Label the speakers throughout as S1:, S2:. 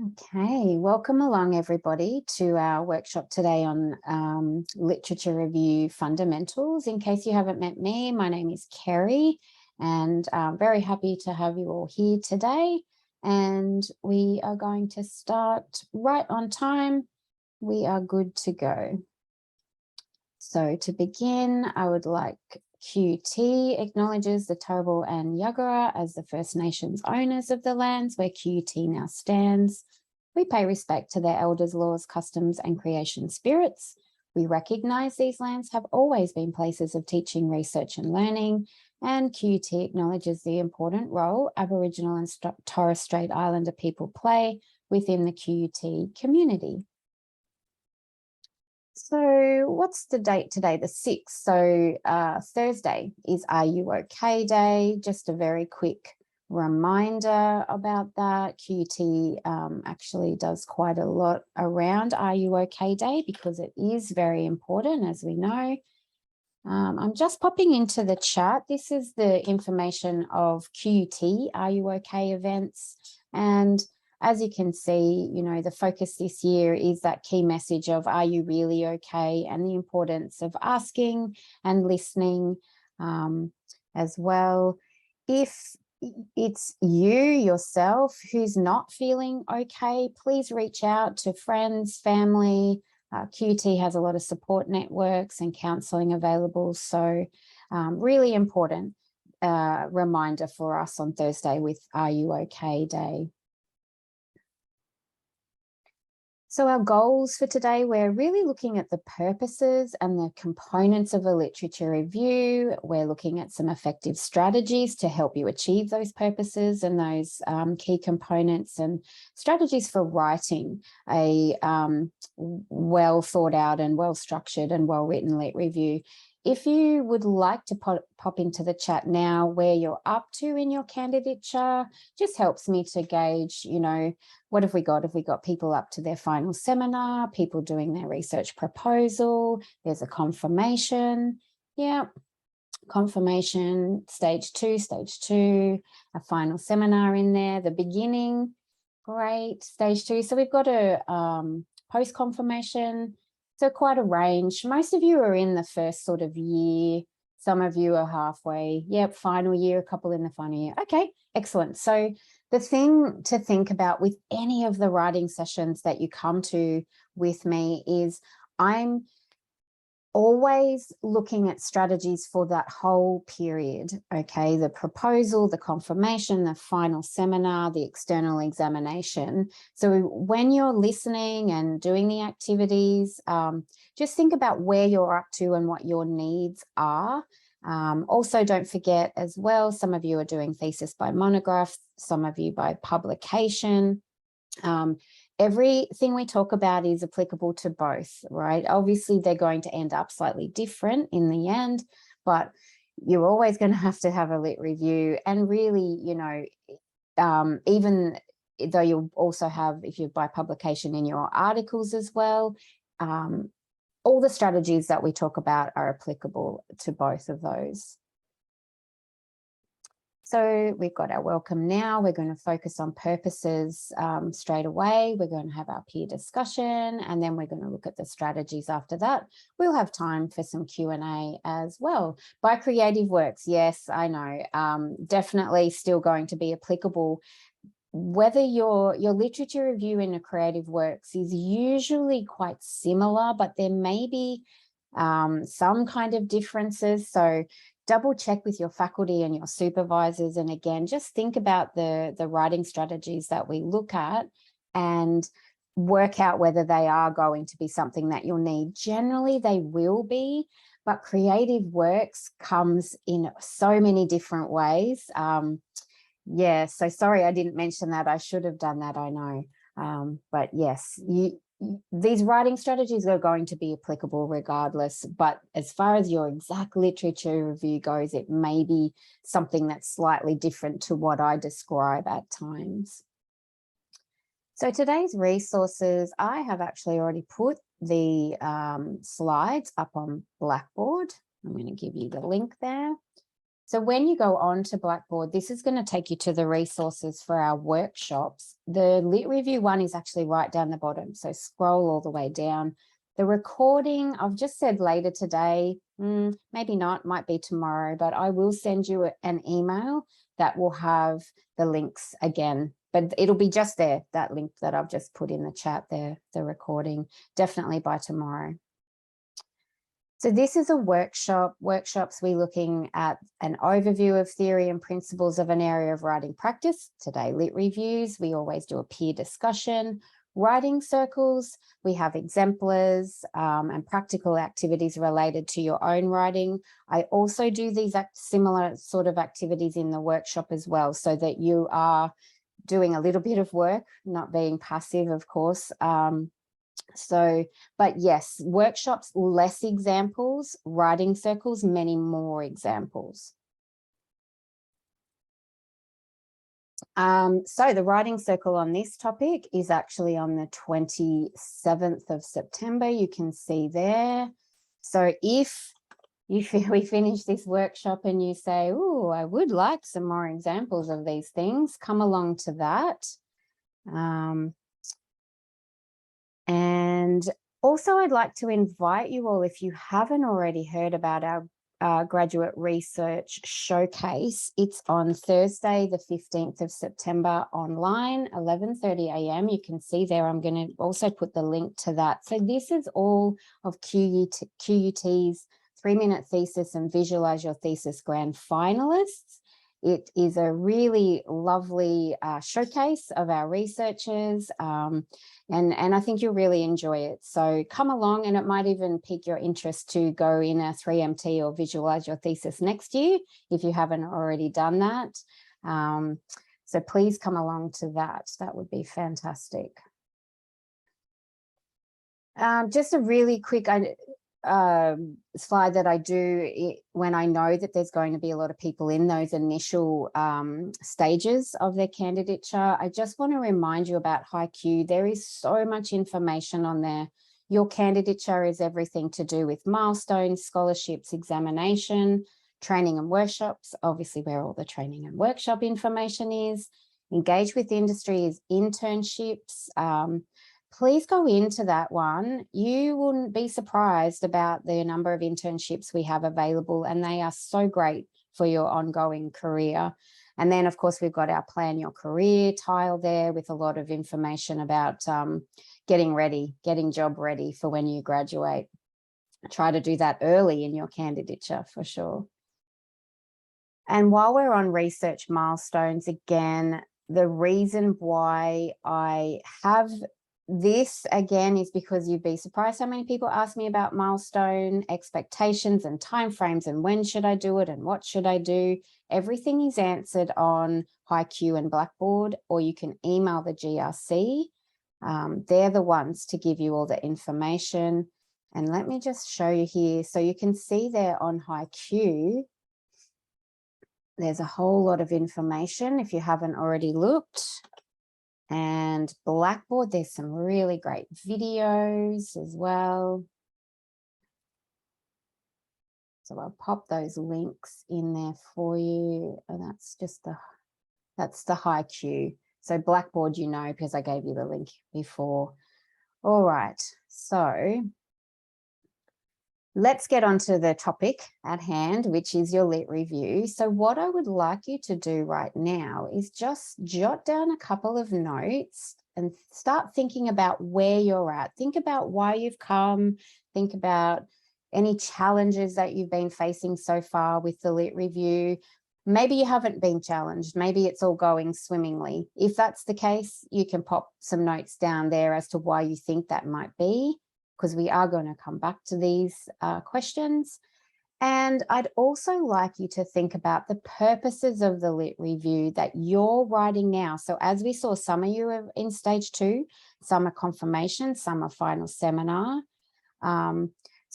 S1: Okay, welcome along everybody to our workshop today on literature review fundamentals. In case you haven't met me, my name is Kerry and I'm very happy to have you all here today. And we are going to start right on time. We are good to go. So to begin, I would like QT acknowledges the Turrbal and Yagara as the First Nations owners of the lands where QT now stands. We pay respect to their elders, laws, customs, and creation spirits. We recognise these lands have always been places of teaching, research, and learning, and QT acknowledges the important role Aboriginal and Torres Strait Islander people play within the QT community. So what's the date today? The 6th. So Thursday is Are You OK Day? Just a very quick reminder about that. QT actually does quite a lot around Are You OK Day because it is very important, as we know. I'm just popping into the chat. This is the information of QT Are You OK events. And as you can see, you know, the focus this year is that key message of are you really okay, and the importance of asking and listening as well. If it's you yourself who's not feeling okay, please reach out to friends, family. QT has a lot of support networks and counselling available. So really important reminder for us on Thursday with Are You OK Day. So our goals for today, we're really looking at the purposes and the components of a literature review. We're looking at some effective strategies to help you achieve those purposes and those key components, and strategies for writing a well thought out and well structured and well written lit review. If you would like to pop into the chat now where you're up to in your candidature, just helps me to gauge, you know, what have we got? Have we got people up to their final seminar, people doing their research proposal? There's a confirmation. Yeah, confirmation, stage two, a final seminar in there, the beginning. Great, stage two. So we've got a post-confirmation. So quite a range. Most of you are in the first sort of year. Some of you are halfway. Yep, final year, a couple in the final year. Okay, excellent. So the thing to think about with any of the writing sessions that you come to with me is I'm always looking at strategies for that whole period, okay? The proposal, the confirmation, the final seminar, the external examination. So when you're listening and doing the activities, just think about where you're up to and what your needs are. Also, don't forget as well, some of you are doing thesis by monograph, some of you by publication. Everything we talk about is applicable to both, right? Obviously, they're going to end up slightly different in the end, but you're always going to have a lit review. And really, you know, even though you'll also have, if you're by publication, in your articles as well, all the strategies that we talk about are applicable to both of those. So we've got our welcome now. We're going to focus on purposes straight away. We're going to have our peer discussion, and then we're going to look at the strategies after that. We'll have time for some Q&A as well. By creative works, yes, I know, definitely still going to be applicable. Whether your literature review in a creative works is usually quite similar, but there may be some kind of differences. So double check with your faculty and your supervisors. And again, just think about the writing strategies that we look at and work out whether they are going to be something that you'll need. Generally, they will be, but creative works comes in so many different ways. Yeah, so sorry I didn't mention that. I should have done that, I know. But yes, these writing strategies are going to be applicable regardless, but as far as your exact literature review goes, it may be something that's slightly different to what I describe at times. So today's resources, I have actually already put the slides up on Blackboard. I'm going to give you the link there. So when you go on to Blackboard, this is going to take you to the resources for our workshops. The Lit Review one is actually right down the bottom. So scroll all the way down. The recording, I've just said later today, maybe not, might be tomorrow, but I will send you an email that will have the links again, but it'll be just there, that link that I've just put in the chat there, the recording, definitely by tomorrow. So this is a workshop. Workshops, we're looking at an overview of theory and principles of an area of writing practice. Today, lit reviews. We always do a peer discussion. Writing circles, we have exemplars and practical activities related to your own writing. I also do these similar sort of activities in the workshop as well, so that you are doing a little bit of work, not being passive, of course. But yes, workshops, less examples, writing circles, many more examples. So the writing circle on this topic is actually on the 27th of September. You can see there. So if we finish this workshop and you say, oh, I would like some more examples of these things, come along to that. And also I'd like to invite you all, if you haven't already heard about our graduate research showcase, it's on Thursday, the 15th of September online, 11:30 a.m. You can see there, I'm going to also put the link to that. So this is all of QUT's 3-minute thesis and visualize your thesis grand finalists. It is a really lovely showcase of our researchers, and I think you'll really enjoy it. So come along, and it might even pique your interest to go in a 3MT or visualize your thesis next year if you haven't already done that. So please come along to that. That would be fantastic. Just a really quick slide that I do when I know that there's going to be a lot of people in those initial stages of their candidature. I just want to remind you about HiQ. There is so much information on there. Your candidature is everything to do with milestones, scholarships, examination, training and workshops, obviously where all the training and workshop information is. Engage with industry is internships. Please go into that one. You wouldn't be surprised about the number of internships we have available, and they are so great for your ongoing career. And then, of course, we've got our plan your career tile there with a lot of information about getting ready, getting job ready for when you graduate. Try to do that early in your candidature for sure. And while we're on research milestones, again, the reason why I have this again is because you'd be surprised how many people ask me about milestone expectations and timeframes and when should I do it and what should I do. Everything is answered on HiQ and Blackboard, or you can email the GRC. They're the ones to give you all the information. And let me just show you here. So you can see there on HiQ, there's a whole lot of information if you haven't already looked. And Blackboard, there's some really great videos as well. So I'll pop those links in there for you. And that's the HiQ. So Blackboard, you know, because I gave you the link before. All right, so let's get on to the topic at hand, which is your lit review. So what I would like you to do right now is just jot down a couple of notes and start thinking about where you're at. Think about why you've come. Think about any challenges that you've been facing so far with the lit review. Maybe you haven't been challenged. Maybe it's all going swimmingly. If that's the case, you can pop some notes down there as to why you think that might be, because we are going to come back to these questions. And I'd also like you to think about the purposes of the lit review that you're writing now. So as we saw, some of you are in stage 2, some are confirmation, some are final seminar.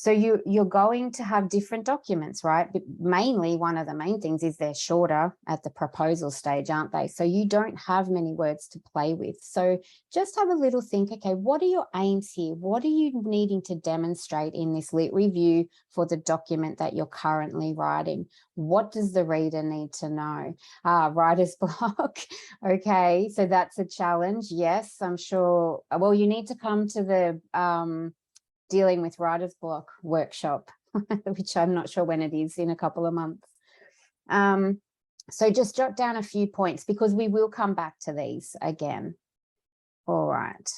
S1: So you're going to have different documents, right? But mainly one of the main things is they're shorter at the proposal stage, aren't they? So you don't have many words to play with. So just have a little think, okay, what are your aims here? What are you needing to demonstrate in this lit review for the document that you're currently writing? What does the reader need to know? Writer's block. Okay, so that's a challenge. Yes, I'm sure. Well, you need to come to the dealing with writer's block workshop, which I'm not sure when it is, in a couple of months. So just jot down a few points because we will come back to these again. All right.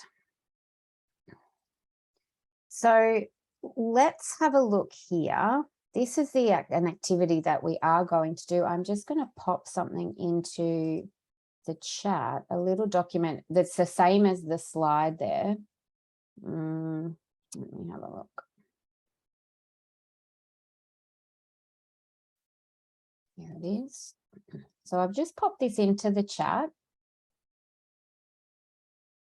S1: So let's have a look here. This is an activity that we are going to do. I'm just going to pop something into the chat, a little document that's the same as the slide there. Let me have a look. Here it is. So I've just popped this into the chat.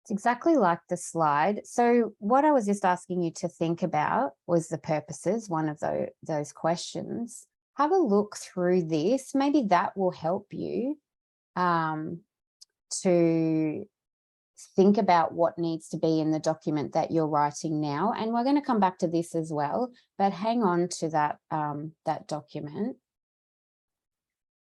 S1: It's exactly like the slide. So what I was just asking you to think about was the purposes, one of those questions. Have a look through this. Maybe that will help you to think about what needs to be in the document that you're writing now. And we're going to come back to this as well, but hang on to that, that document.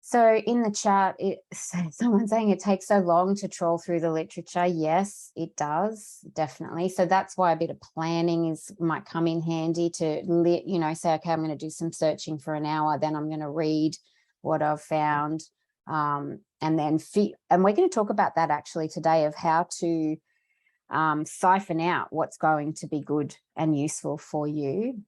S1: So in the chat, someone's saying it takes so long to trawl through the literature. Yes, it does, definitely. So that's why a bit of planning might come in handy to, say, okay, I'm going to do some searching for an hour, then I'm going to read what I've found. And we're going to talk about that actually today, of how to siphon out what's going to be good and useful for you.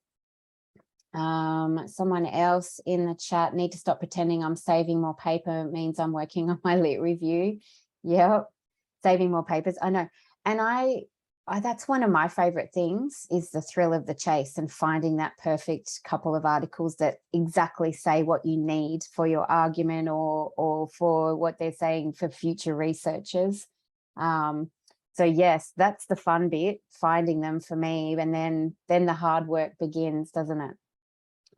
S1: Someone else in the chat, need to stop pretending I'm saving more paper means I'm working on my lit review. Yeah, saving more papers. I know. And I that's one of my favorite things, is the thrill of the chase and finding that perfect couple of articles that exactly say what you need for your argument or for what they're saying for future researchers. So yes, that's the fun bit, finding them for me. And then the hard work begins, doesn't it?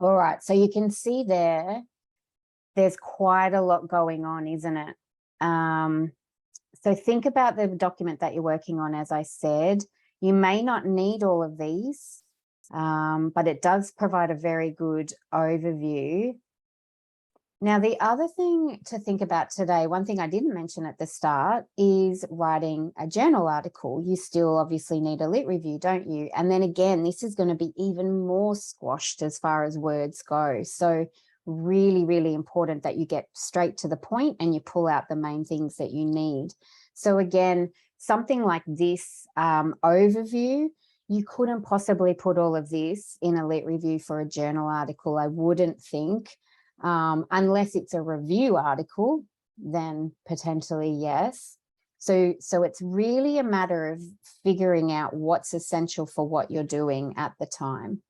S1: All right, so you can see there's quite a lot going on, isn't it? So think about the document that you're working on. As I said, you may not need all of these, but it does provide a very good overview. Now, the other thing to think about today, one thing I didn't mention at the start, is writing a journal article. You still obviously need a lit review, don't you? And then again, this is going to be even more squashed as far as words go. So really, really important that you get straight to the point and you pull out the main things that you need. So again, something like this overview, you couldn't possibly put all of this in a lit review for a journal article, I wouldn't think. Unless it's a review article, then potentially yes. So it's really a matter of figuring out what's essential for what you're doing at the time.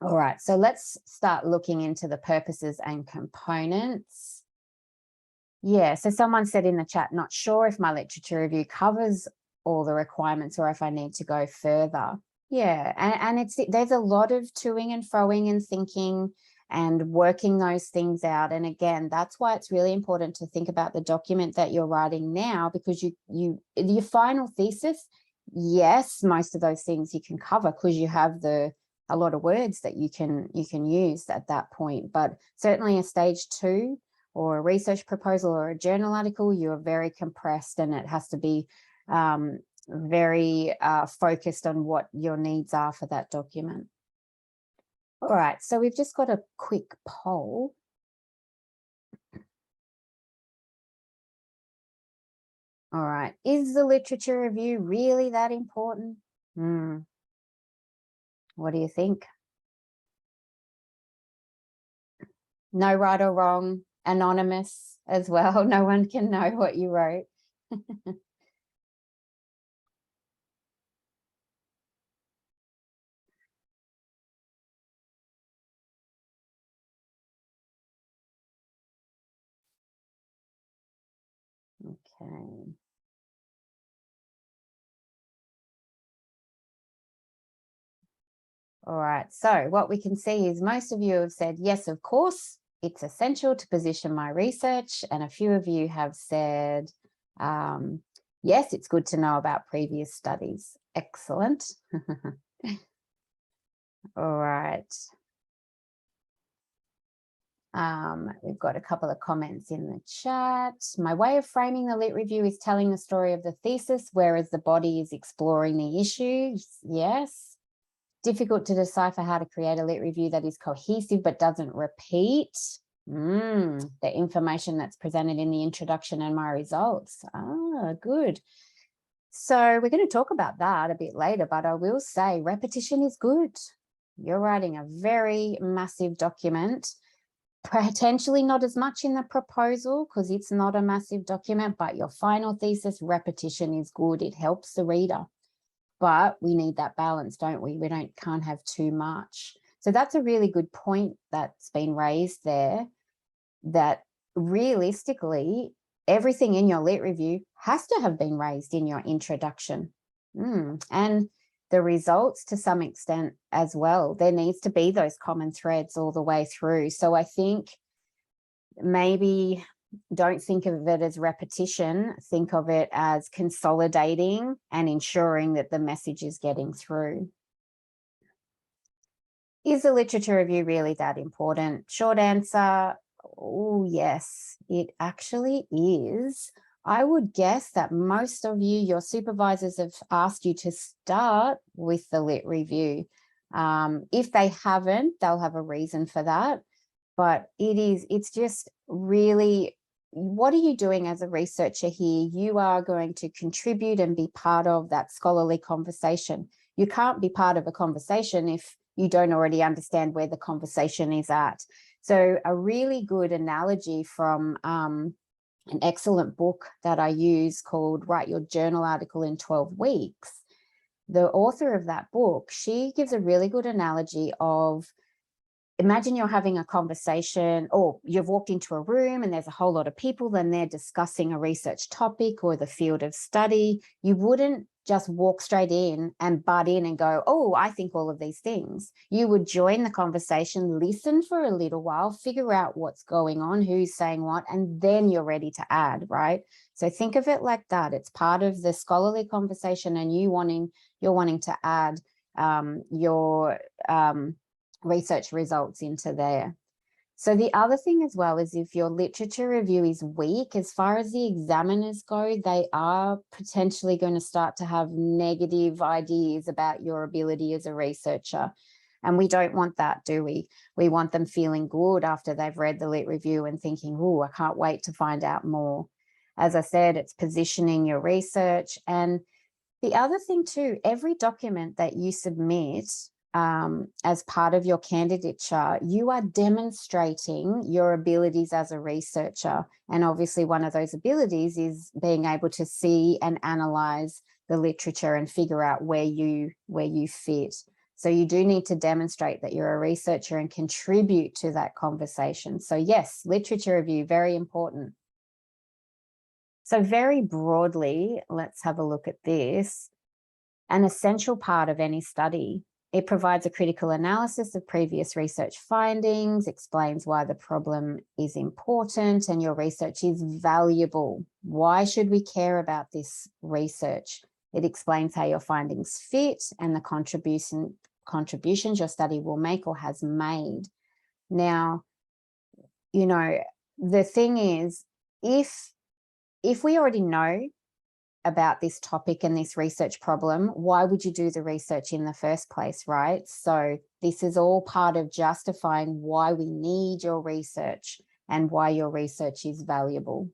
S1: All right, so let's start looking into the purposes and components. Yeah, so someone said in the chat, not sure if my literature review covers all the requirements or if I need to go further. Yeah, and there's a lot of toing and froing and thinking and working those things out. And again, that's why it's really important to think about the document that you're writing now, because your final thesis, yes, most of those things you can cover because you have a lot of words that you can use at that point. But certainly a stage 2 or a research proposal or a journal article, you're very compressed, and it has to be very focused on what your needs are for that document. All right, so we've just got a quick poll. All right, is the literature review really that important? What do you think? No right or wrong, anonymous as well. No one can know what you wrote. Okay. All right, so what we can see is most of you have said, yes, of course, it's essential to position my research. And a few of you have said, yes, it's good to know about previous studies. Excellent. All right. We've got a couple of comments in the chat. My way of framing the lit review is telling the story of the thesis, whereas the body is exploring the issues. Yes. Difficult to decipher how to create a lit review that is cohesive but doesn't repeat the information that's presented in the introduction and my results. Good. So we're going to talk about that a bit later, but I will say repetition is good. You're writing a very massive document, potentially not as much in the proposal because it's not a massive document, but your final thesis, repetition is good. It helps the reader. But we need that balance, don't we? We can't have too much. So that's a really good point that's been raised there, that realistically, everything in your lit review has to have been raised in your introduction. And the results to some extent as well. There needs to be those common threads all the way through. So I think maybe don't think of it as repetition, think of it as consolidating and ensuring that the message is getting through. Is the literature review really that important? Short answer, oh yes, it actually is. I would guess that most of you, your supervisors have asked you to start with the lit review. If they haven't, they'll have a reason for that. But it's just really, what are you doing as a researcher here? You are going to contribute and be part of that scholarly conversation. You can't be part of a conversation if you don't already understand where the conversation is at. So a really good analogy from an excellent book that I use called Write Your Journal Article in 12 Weeks. The author of that book, she gives a really good analogy of, imagine you're having a conversation, or you've walked into a room and there's a whole lot of people and they're discussing a research topic or the field of study. You wouldn't just walk straight in and butt in and go, oh, I think all of these things. You would join the conversation, listen for a little while, figure out what's going on, who's saying what, and then you're ready to add, right? So think of it like that. It's part of the scholarly conversation and you're wanting to add your research results into there. So the other thing as well is if your literature review is weak, as far as the examiners go, they are potentially going to start to have negative ideas about your ability as a researcher. And we don't want that, do we? We want them feeling good after they've read the lit review and thinking, oh, I can't wait to find out more. As I said, it's positioning your research. And the other thing too, every document that you submit as part of your candidature, you are demonstrating your abilities as a researcher. And obviously one of those abilities is being able to see and analyze the literature and figure out where you fit. So you do need to demonstrate that you're a researcher and contribute to that conversation. So yes, literature review, very important. So very broadly, let's have a look at this. An essential part of any study. It provides a critical analysis of previous research findings, explains why the problem is important and your research is valuable. Why should we care about this research? It explains how your findings fit and the contributions your study will make or has made. Now, you know, the thing is, if we already know about this topic and this research problem, why would you do the research in the first place, right? So this is all part of justifying why we need your research and why your research is valuable.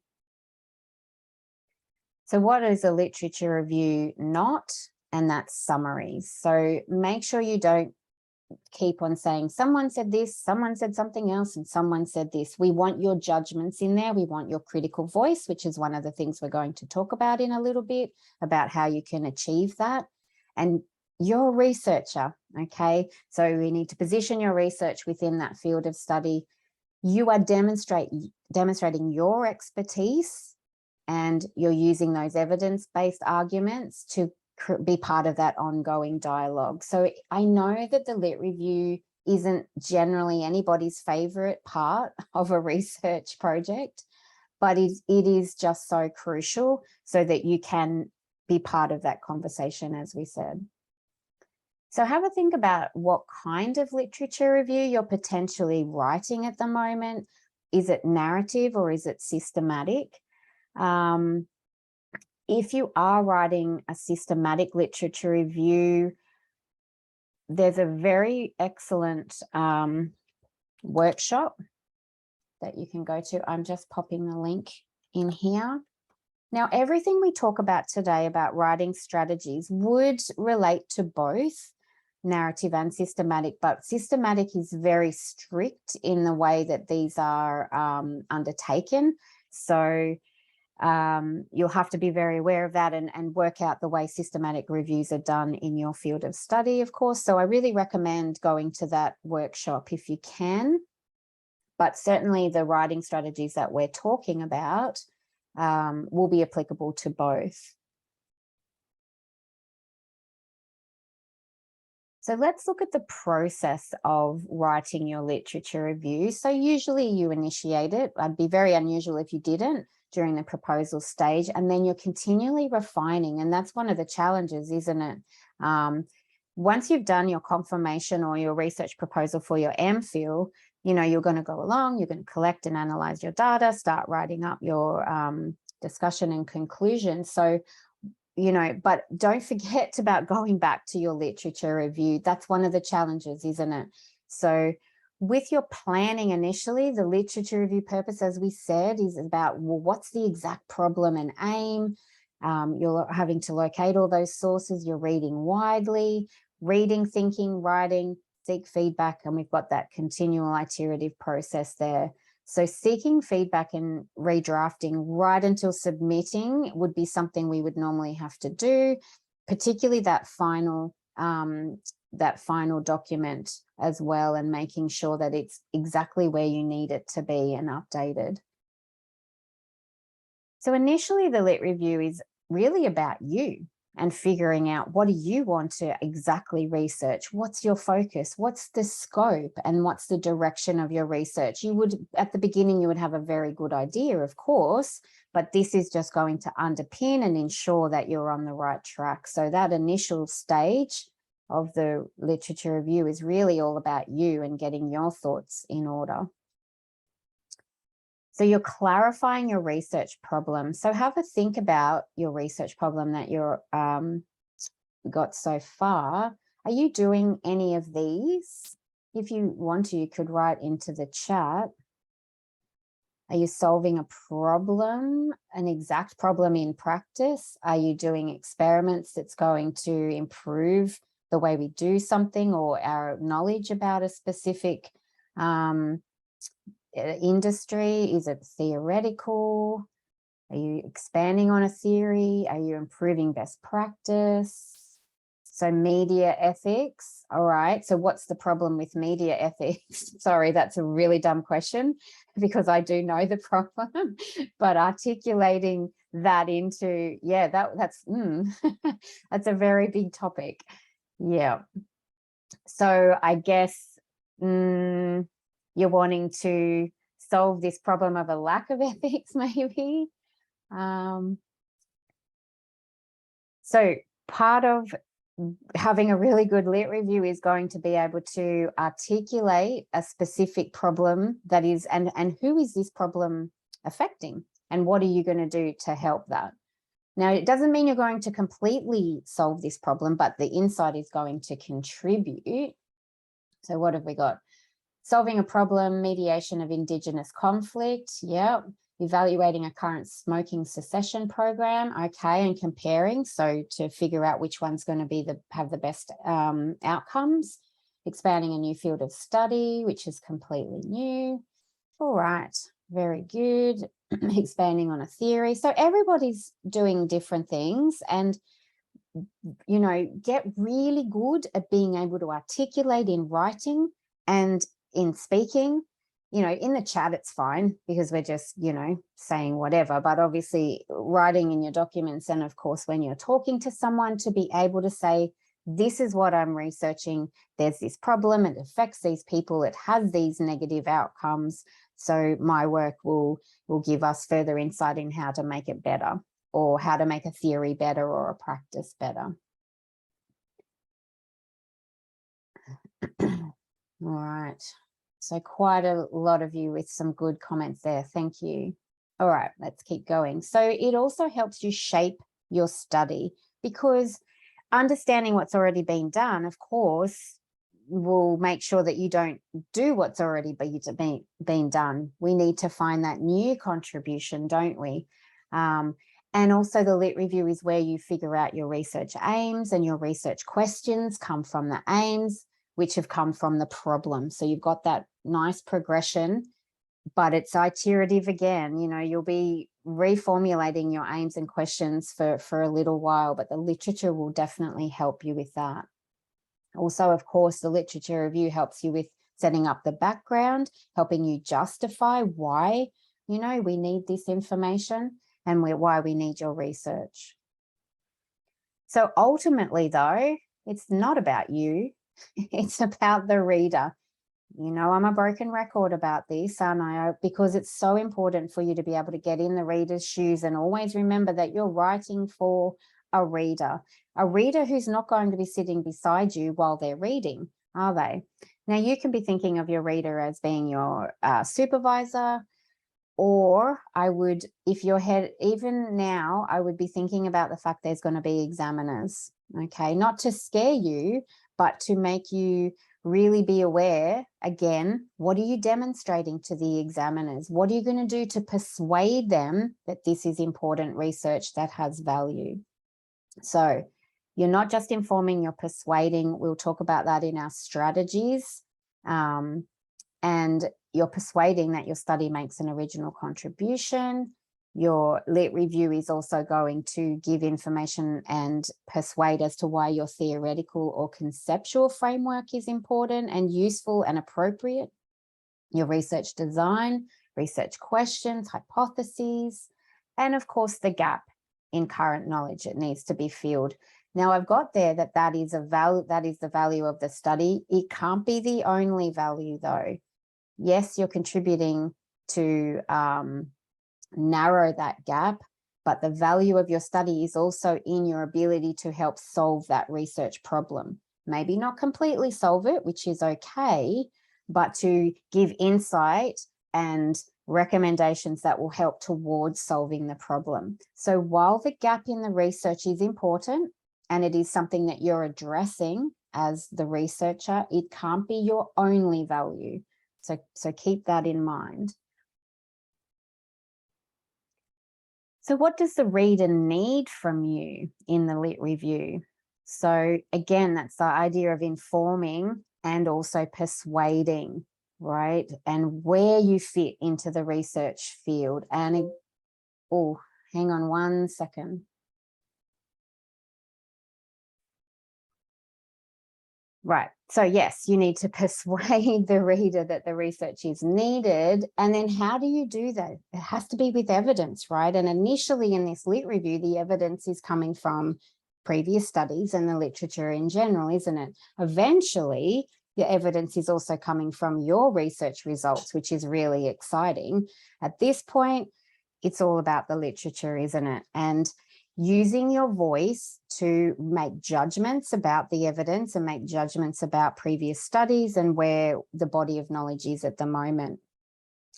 S1: So what is a literature review not? And that's summaries. So make sure you don't keep on saying someone said this, someone said something else, and someone said this. We want your judgments in there. We want your critical voice, which is one of the things we're going to talk about in a little bit, about how you can achieve that. And you're a researcher, okay? So we need to position your research within that field of study. You are demonstrating your expertise, and you're using those evidence-based arguments to be part of that ongoing dialogue. So I know that the lit review isn't generally anybody's favorite part of a research project, but it is just so crucial so that you can be part of that conversation, as we said. So have a think about what kind of literature review you're potentially writing at the moment. Is it narrative or is it systematic? If you are writing a systematic literature review, there's a very excellent workshop that you can go to. I'm just popping the link in here. Now, everything we talk about today about writing strategies would relate to both narrative and systematic, but systematic is very strict in the way that these are undertaken. So you'll have to be very aware of that and work out the way systematic reviews are done in your field of study, of course. So I really recommend going to that workshop if you can. But certainly the writing strategies that we're talking about will be applicable to both. So let's look at the process of writing your literature review. So usually you initiate it. It'd be very unusual if you didn't during the proposal stage, and then you're continually refining. And that's one of the challenges, isn't it? Once you've done your confirmation or your research proposal for your MPhil, you know, you're going to go along, you're going to collect and analyze your data, start writing up your discussion and conclusion. So, you know, but don't forget about going back to your literature review. That's one of the challenges, isn't it? So with your planning initially, the literature review purpose, as we said, is about, well, what's the exact problem and aim? You're having to locate all those sources. You're reading widely, reading, thinking, writing, seek feedback, and we've got that continual iterative process there. So seeking feedback and redrafting right until submitting would be something we would normally have to do, particularly that final document as well, and making sure that it's exactly where you need it to be and updated. So initially the lit review is really about you and figuring out, what do you want to exactly research? What's your focus? What's the scope and what's the direction of your research? You would, at the beginning, you would have a very good idea, of course, but this is just going to underpin and ensure that you're on the right track. So that initial stage of the literature review is really all about you and getting your thoughts in order. So you're clarifying your research problem. So have a think about your research problem that you're got so far. Are you doing any of these? If you want to, you could write into the chat. Are you solving a problem, an exact problem in practice? Are you doing experiments that's going to improve the way we do something or our knowledge about a specific industry? Is it theoretical? Are you expanding on a theory? Are you improving best practice? So media ethics. All right. So what's the problem with media ethics? Sorry, that's a really dumb question because I do know the problem, but articulating that into, yeah, that's that's a very big topic. Yeah. So I guess you're wanting to solve this problem of a lack of ethics, maybe. So part of having a really good lit review is going to be able to articulate a specific problem that is, and who is this problem affecting, and what are you going to do to help that? Now, it doesn't mean you're going to completely solve this problem, but the insight is going to contribute. So what have we got? Solving a problem, mediation of Indigenous conflict. Yeah. Evaluating a current smoking cessation program. Okay. And comparing. So to figure out which one's going to be have the best outcomes. Expanding a new field of study, which is completely new. All right. Very good. Expanding on a theory. So everybody's doing different things, and, you know, get really good at being able to articulate in writing and in speaking you know, in the chat, it's fine because we're just, you know, saying whatever, but obviously writing in your documents. And of course, when you're talking to someone, to be able to say, this is what I'm researching. There's this problem. It affects these people. It has these negative outcomes. So my work will give us further insight in how to make it better, or how to make a theory better or a practice better. All right. So quite a lot of you with some good comments there. Thank you. All right, let's keep going. So it also helps you shape your study, because understanding what's already been done, of course, will make sure that you don't do what's already been done. We need to find that new contribution, don't we? And also the lit review is where you figure out your research aims, and your research questions come from the aims, which have come from the problem. So you've got that nice progression, but it's iterative again. You know, you'll be reformulating your aims and questions for a little while, but the literature will definitely help you with that. Also, of course, the literature review helps you with setting up the background, helping you justify why, you know, we need this information and why we need your research. So ultimately, though, it's not about you. It's about the reader. You know, I'm a broken record about this, aren't I? Because it's so important for you to be able to get in the reader's shoes, and always remember that you're writing for a reader who's not going to be sitting beside you while they're reading, are they? Now, you can be thinking of your reader as being your supervisor, or I would, if your head, even now, I would be thinking about the fact there's going to be examiners, okay? Not to scare you, but to make you really be aware, again, what are you demonstrating to the examiners? What are you going to do to persuade them that this is important research that has value? So you're not just informing, you're persuading. We'll talk about that in our strategies. And you're persuading that your study makes an original contribution. Your lit review is also going to give information and persuade as to why your theoretical or conceptual framework is important and useful and appropriate. Your research design, research questions, hypotheses, and of course the gap in current knowledge that needs to be filled. Now I've got there that is a value, that is the value of the study. It can't be the only value though. Yes, you're contributing to narrow that gap, but the value of your study is also in your ability to help solve that research problem. Maybe not completely solve it, which is okay, but to give insight and recommendations that will help towards solving the problem. So while the gap in the research is important, and it is something that you're addressing as the researcher, it can't be your only value. So keep that in mind. So what does the reader need from you in the lit review? So again, that's the idea of informing and also persuading, right? And where you fit into the research field. And oh, hang on one second. Right. So yes, you need to persuade the reader that the research is needed. And then how do you do that? It has to be with evidence, right? And initially in this lit review, the evidence is coming from previous studies and the literature in general, isn't it? Eventually, the evidence is also coming from your research results, which is really exciting. At this point, it's all about the literature, isn't it? And using your voice to make judgments about the evidence and make judgments about previous studies and where the body of knowledge is at the moment,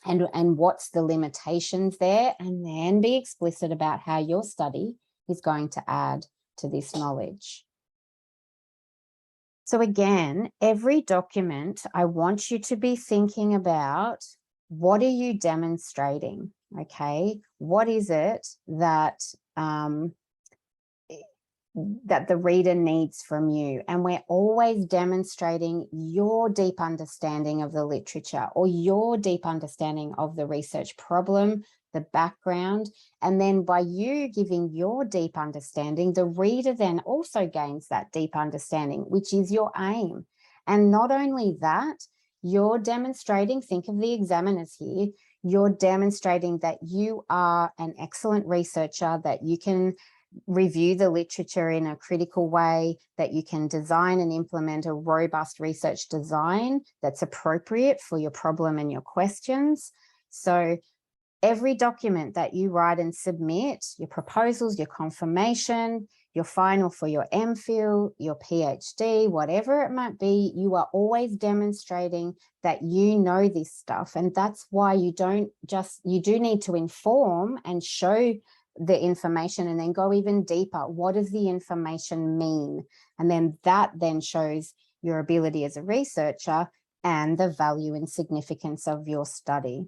S1: and what's the limitations there, and then be explicit about how your study is going to add to this knowledge. So again, every document, I want you to be thinking about, what are you demonstrating? Okay, what is it that that the reader needs from you? And we're always demonstrating your deep understanding of the literature or your deep understanding of the research problem, the background. And then by you giving your deep understanding, the reader then also gains that deep understanding, which is your aim. And not only that, you're demonstrating, think of the examiners here, you're demonstrating that you are an excellent researcher, that you can review the literature in a critical way, that you can design and implement a robust research design that's appropriate for your problem and your questions. So every document that you write and submit, your proposals, your confirmation, your final for your MPhil, your PhD, whatever it might be, you are always demonstrating that you know this stuff. And that's why you do need to inform and show the information and then go even deeper. What does the information mean? And then that then shows your ability as a researcher and the value and significance of your study.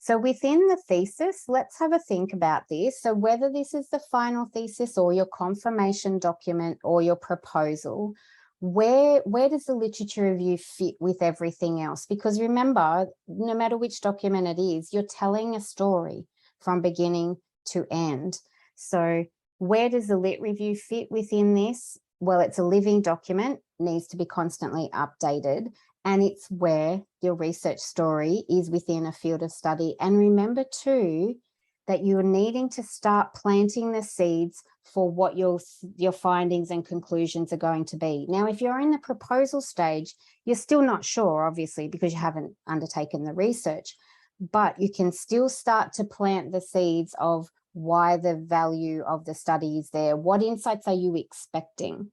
S1: So within the thesis, let's have a think about this. So whether this is the final thesis or your confirmation document or your proposal, where does the literature review fit with everything else? Because remember, no matter which document it is, you're telling a story from beginning to end. So where does the lit review fit within this? Well, it's a living document, needs to be constantly updated. And it's where your research story is within a field of study. And remember too, that you're needing to start planting the seeds for what your findings and conclusions are going to be. Now, if you're in the proposal stage, you're still not sure, obviously, because you haven't undertaken the research, but you can still start to plant the seeds of why the value of the study is there. What insights are you expecting?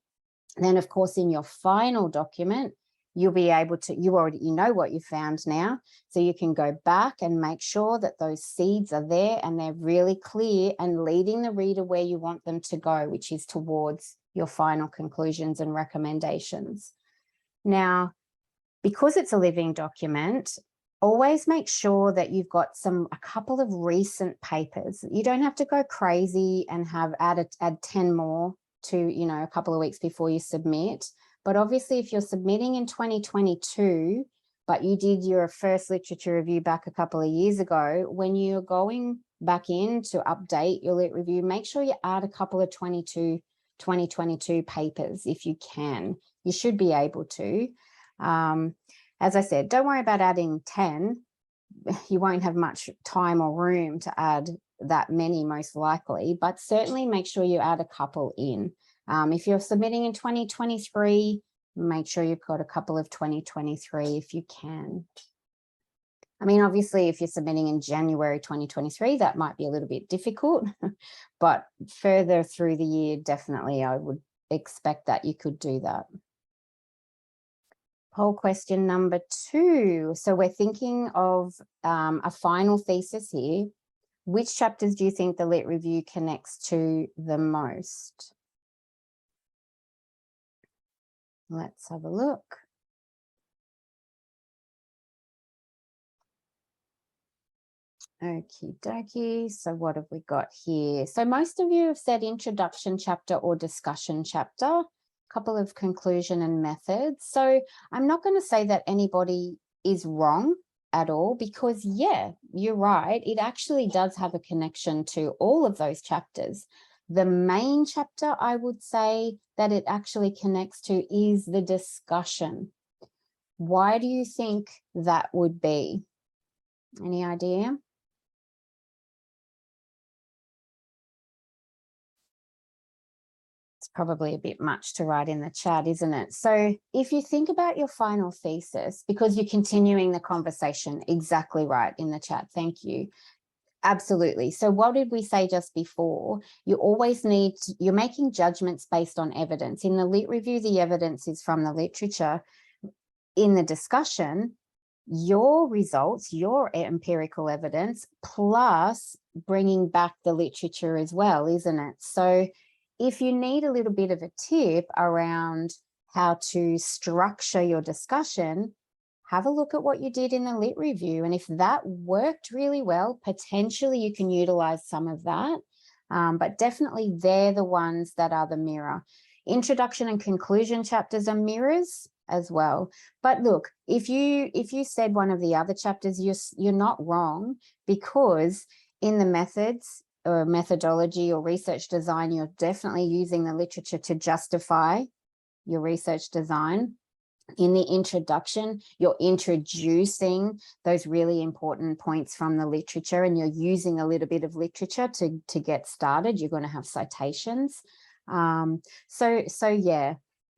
S1: And then, of course, in your final document, you'll be able to, you know what you found now, so you can go back and make sure that those seeds are there and they're really clear and leading the reader where you want them to go, which is towards your final conclusions and recommendations. Now, because it's a living document, always make sure that you've got a couple of recent papers. You don't have to go crazy and add 10 more to, a couple of weeks before you submit. But obviously, if you're submitting in 2022, but you did your first literature review back a couple of years ago, when you're going back in to update your lit review, make sure you add a couple of 2022 papers if you can. You should be able to. As I said, don't worry about adding 10. You won't have much time or room to add that many, most likely, but certainly make sure you add a couple in. If you're submitting in 2023, make sure you've got a couple of 2023 if you can. I mean, obviously, if you're submitting in January 2023, that might be a little bit difficult, but further through the year, definitely I would expect that you could do that. Poll question number 2. So we're thinking of a final thesis here. Which chapters do you think the lit review connects to the most? Let's have a look. Okie dokie. So what have we got here? So most of you have said introduction chapter or discussion chapter, a couple of conclusion and methods. So I'm not going to say that anybody is wrong at all, because yeah, you're right. It actually does have a connection to all of those chapters. The main chapter I would say that it actually connects to is the discussion. Why do you think that would be? Any idea? It's probably a bit much to write in the chat, isn't it? So if you think about your final thesis, because you're continuing the conversation, exactly right in the chat, thank you. Absolutely. So what did we say just before? You always need, you're making judgments based on evidence. In the lit review, the evidence is from the literature. In the discussion, your results, your empirical evidence, plus bringing back the literature as well, isn't it? So if you need a little bit of a tip around how to structure your discussion, have a look at what you did in the lit review. And if that worked really well, potentially you can utilize some of that. But definitely they're the ones that are the mirror. Introduction and conclusion chapters are mirrors as well. But look, if you said one of the other chapters, you're not wrong, because in the methods, or methodology or research design, you're definitely using the literature to justify your research design. In the introduction, you're introducing those really important points from the literature, and you're using a little bit of literature to get started. You're going to have citations. So yeah,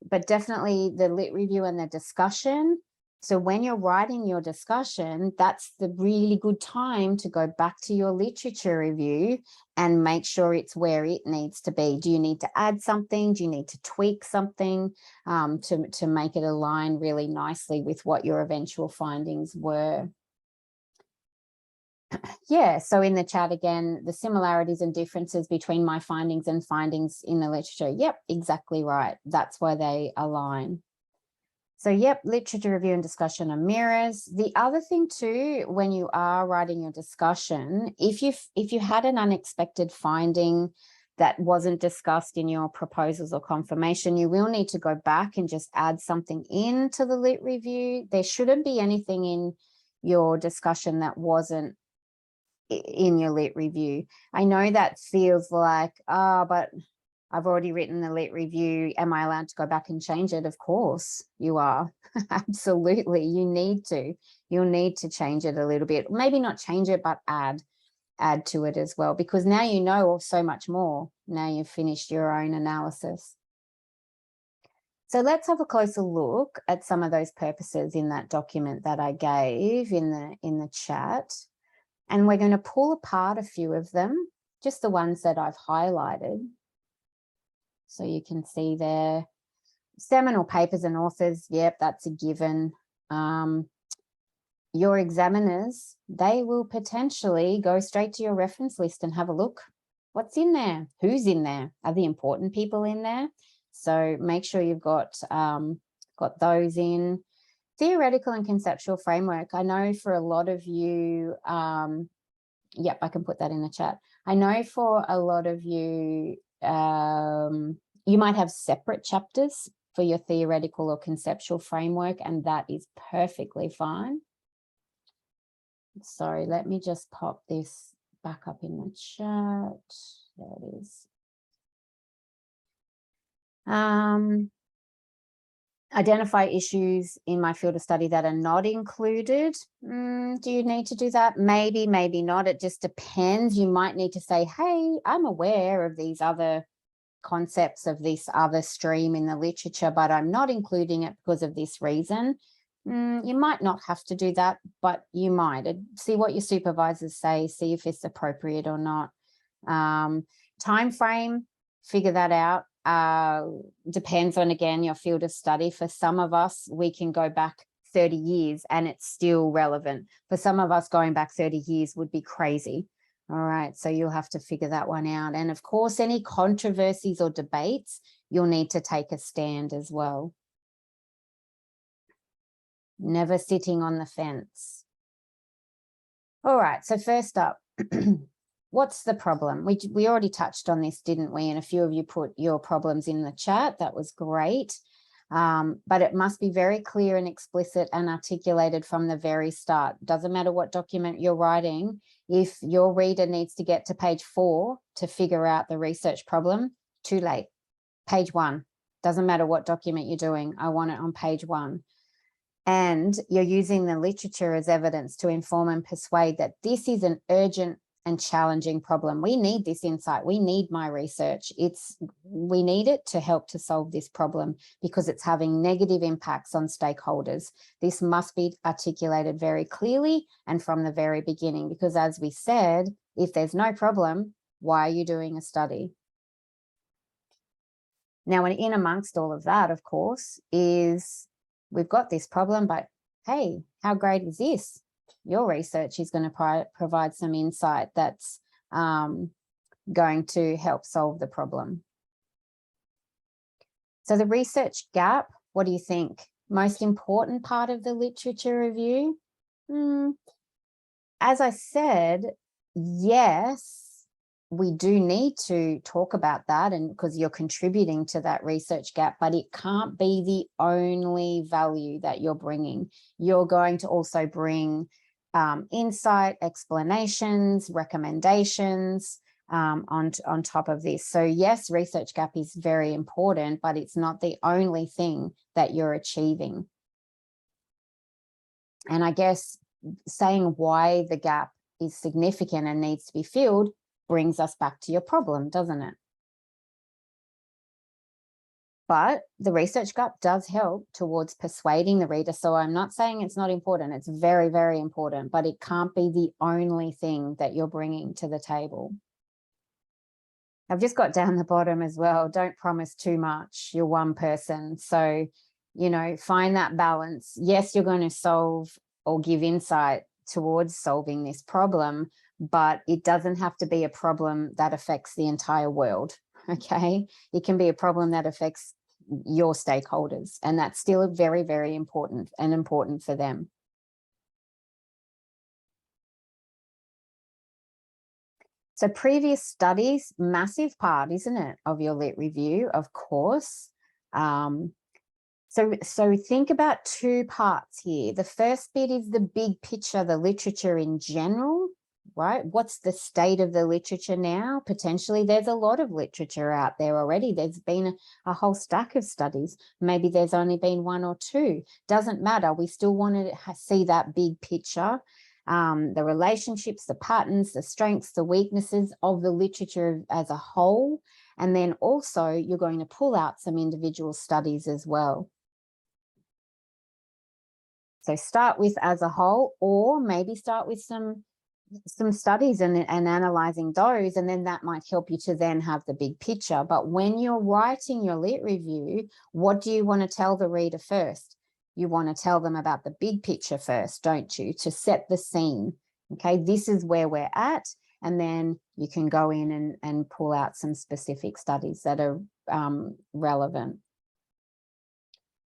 S1: but definitely the lit review and the discussion. So when you're writing your discussion, that's the really good time to go back to your literature review and make sure it's where it needs to be. Do you need to add something? Do you need to tweak something to make it align really nicely with what your eventual findings were? Yeah, so in the chat again, the similarities and differences between my findings and findings in the literature. Yep, exactly right. That's why they align. So yep, literature review and discussion are mirrors. The other thing too, when you are writing your discussion, if you had an unexpected finding that wasn't discussed in your proposals or confirmation, you will need to go back and just add something into the lit review. There shouldn't be anything in your discussion that wasn't in your lit review. I know that feels like, but I've already written the lit review. Am I allowed to go back and change it? Of course you are. Absolutely. You need to. You'll need to change it a little bit. Maybe not change it, but add to it as well, because now you know so much more. Now you've finished your own analysis. So let's have a closer look at some of those purposes in that document that I gave in the chat. And we're going to pull apart a few of them, just the ones that I've highlighted. So you can see there, seminal papers and authors, yep, that's a given. Your examiners, they will potentially go straight to your reference list and have a look. What's in there? Who's in there? Are the important people in there? So make sure you've got those in. Theoretical and conceptual framework. I know for a lot of you, yep, I can put that in the chat. I know for a lot of you, you might have separate chapters for your theoretical or conceptual framework, and that is perfectly fine. Sorry, let me just pop this back up in the chat. There it is. Identify issues in my field of study that are not included. Do you need to do that? Maybe, maybe not. It just depends. You might need to say, hey, I'm aware of these other concepts of this other stream in the literature, but I'm not including it because of this reason. You might not have to do that, but you might. See what your supervisors say, see if it's appropriate or not. Time frame, figure that out. Depends on, again, your field of study. For some of us, we can go back 30 years and it's still relevant. For some of us, going back 30 years would be crazy. All right, so you'll have to figure that one out. And of course, any controversies or debates, you'll need to take a stand as well. Never sitting on the fence. All right, so first up, what's the problem? We already touched on this, didn't we? And a few of you put your problems in the chat. That was great. But it must be very clear and explicit and articulated from the very start. Doesn't matter what document you're writing. If your reader needs to get to page 4 to figure out the research problem, too late. Page 1. Doesn't matter what document you're doing. I want it on page 1. And you're using the literature as evidence to inform and persuade that this is an urgent and challenging problem. We need this insight. We need my research. We need it to help to solve this problem because it's having negative impacts on stakeholders. This must be articulated very clearly and from the very beginning, because as we said, if there's no problem, why are you doing a study? Now, in amongst all of that, of course, is we've got this problem, but hey, how great is this? Your research is going to provide some insight that's going to help solve the problem. So the research gap, what do you think? Most important part of the literature review? As I said, yes, we do need to talk about that, and because you're contributing to that research gap, but it can't be the only value that you're bringing. You're going to also bring insight, explanations, recommendations, on top of this. So yes, research gap is very important, but it's not the only thing that you're achieving. And I guess saying why the gap is significant and needs to be filled brings us back to your problem, doesn't it? But the research gap does help towards persuading the reader. So I'm not saying it's not important. It's very, very important, but it can't be the only thing that you're bringing to the table. I've just got down the bottom as well. Don't promise too much. You're one person. So, you know, find that balance. Yes, you're going to solve or give insight towards solving this problem, but it doesn't have to be a problem that affects the entire world. Okay. It can be a problem that affects your stakeholders, and that's still very, very important and important for them. So previous studies, massive part, isn't it, of your lit review, of course. So think about two parts here. The first bit is the big picture, the literature in general, right? What's the state of the literature now? Potentially there's a lot of literature out there already. There's been a whole stack of studies. Maybe there's only been one or two. Doesn't matter. We still want to see that big picture. The relationships, the patterns, the strengths, the weaknesses of the literature as a whole. And then also you're going to pull out some individual studies as well. So start with as a whole, or maybe start with some studies and analyzing those, and then that might help you to then have the big picture. But when you're writing your lit review, what do you want to tell the reader first? You want to tell them about the big picture first, don't you? To set the scene. Okay, this is where we're at. And then you can go in and pull out some specific studies that are relevant.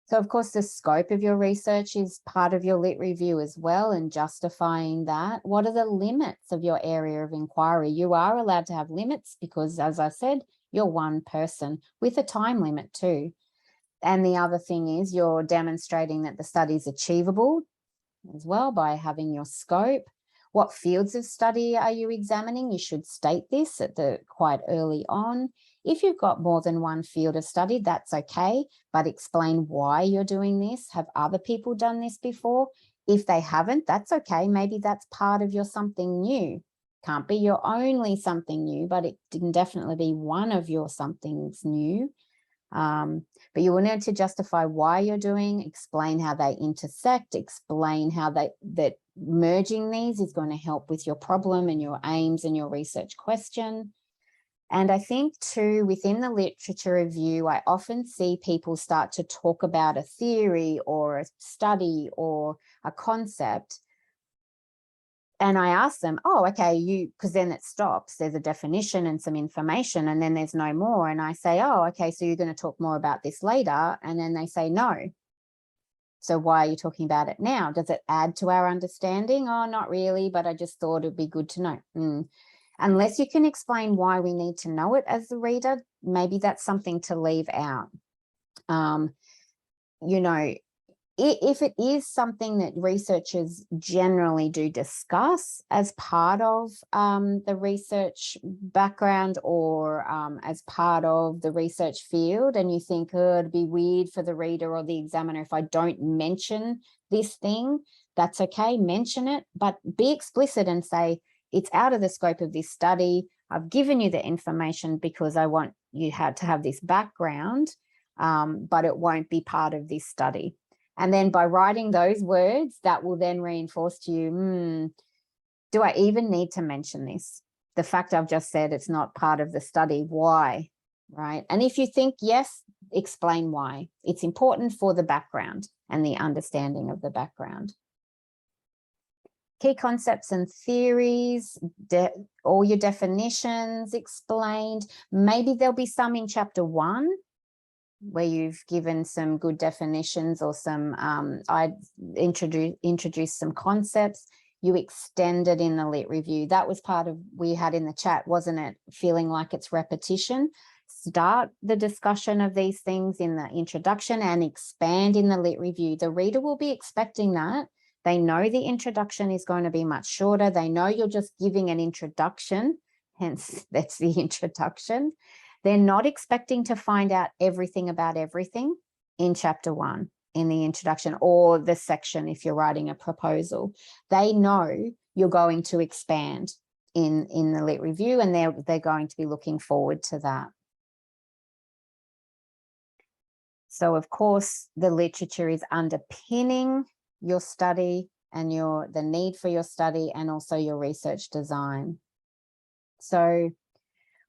S1: So of course, the scope of your research is part of your lit review as well, and justifying that. What are the limits of your area of inquiry? You are allowed to have limits because, as I said, you're one person with a time limit too. And the other thing is you're demonstrating that the study is achievable as well by having your scope. What fields of study are you examining? You should state this at quite early on. If you've got more than one field of study, that's okay, but explain why you're doing this. Have other people done this before? If they haven't, that's okay. Maybe that's part of your something new. Can't be your only something new, but it can definitely be one of your somethings new. But you will need to justify why you're doing, explain how they intersect, explain how that merging these is going to help with your problem and your aims and your research question. And I think too, within the literature review, I often see people start to talk about a theory or a study or a concept. And I ask them, oh, okay, because then it stops. There's a definition and some information, and then there's no more. And I say, oh, okay, so you're going to talk more about this later. And then they say, no. So why are you talking about it now? Does it add to our understanding? Oh, not really, but I just thought it'd be good to know. Unless you can explain why we need to know it as the reader, maybe that's something to leave out. You know, if it is something that researchers generally do discuss as part of the research background or as part of the research field, and you think, oh, it'd be weird for the reader or the examiner if I don't mention this thing, that's okay, mention it, but be explicit and say, it's out of the scope of this study. I've given you the information because I want you to have this background, but it won't be part of this study. And then by writing those words, that will then reinforce to you, do I even need to mention this? The fact I've just said it's not part of the study, why, right? And if you think yes, explain why. It's important for the background and the understanding of the background. Key concepts and theories, all your definitions explained. Maybe there'll be some in chapter 1 where you've given some good definitions or some, I introduced some concepts. You extended in the lit review. That was part of, we had in the chat, wasn't it? Feeling like it's repetition. Start the discussion of these things in the introduction and expand in the lit review. The reader will be expecting that. They know the introduction is going to be much shorter. They know you're just giving an introduction hence that's the introduction. They're not expecting to find out everything about everything in chapter 1 in the introduction or the section if you're writing a proposal. They know you're going to expand in the lit review, and they're going to be looking forward to that. So of course, the literature is underpinning your study and the need for your study, and also your research design. So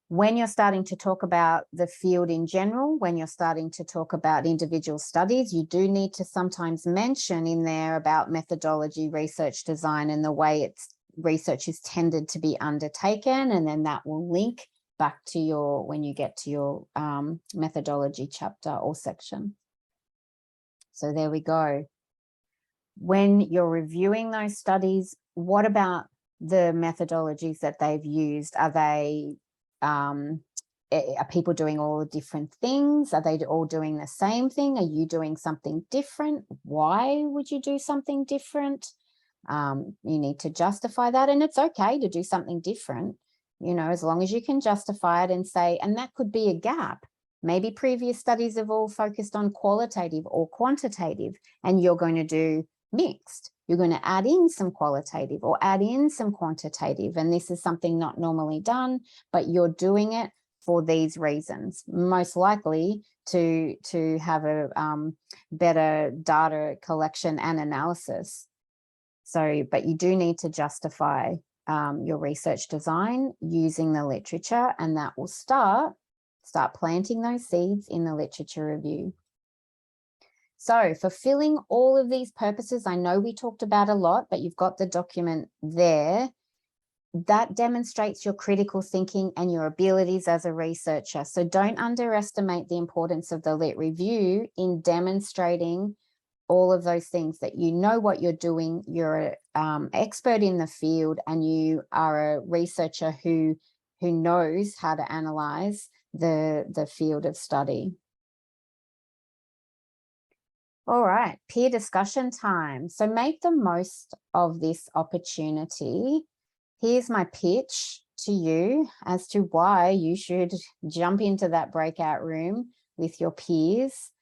S1: when you're starting to talk about the field in general, when you're starting to talk about individual studies, you do need to sometimes mention in there about methodology, research design, and the way research is tended to be undertaken, and then that will link back to when you get to your methodology chapter or section. So there we go. When you're reviewing those studies, what about the methodologies that they've used? Are people doing all the different things? Are they all doing the same thing? Are you doing something different? Why would you do something different? You need to justify that, and it's okay to do something different, you know, as long as you can justify it and say, and that could be a gap. Maybe previous studies have all focused on qualitative or quantitative, and you're going to do mixed. You're going to add in some qualitative or add in some quantitative, and this is something not normally done, but you're doing it for these reasons, most likely to have a better data collection and analysis. So, but you do need to justify your research design using the literature, and that will start planting those seeds in the literature review. So fulfilling all of these purposes, I know we talked about a lot, but you've got the document there. That demonstrates your critical thinking and your abilities as a researcher. So don't underestimate the importance of the lit review in demonstrating all of those things, that you know what you're doing, you're an expert in the field, and you are a researcher who knows how to analyze the field of study. All right, peer discussion time. So make the most of this opportunity. Here's my pitch to you as to why you should jump into that breakout room with your peers.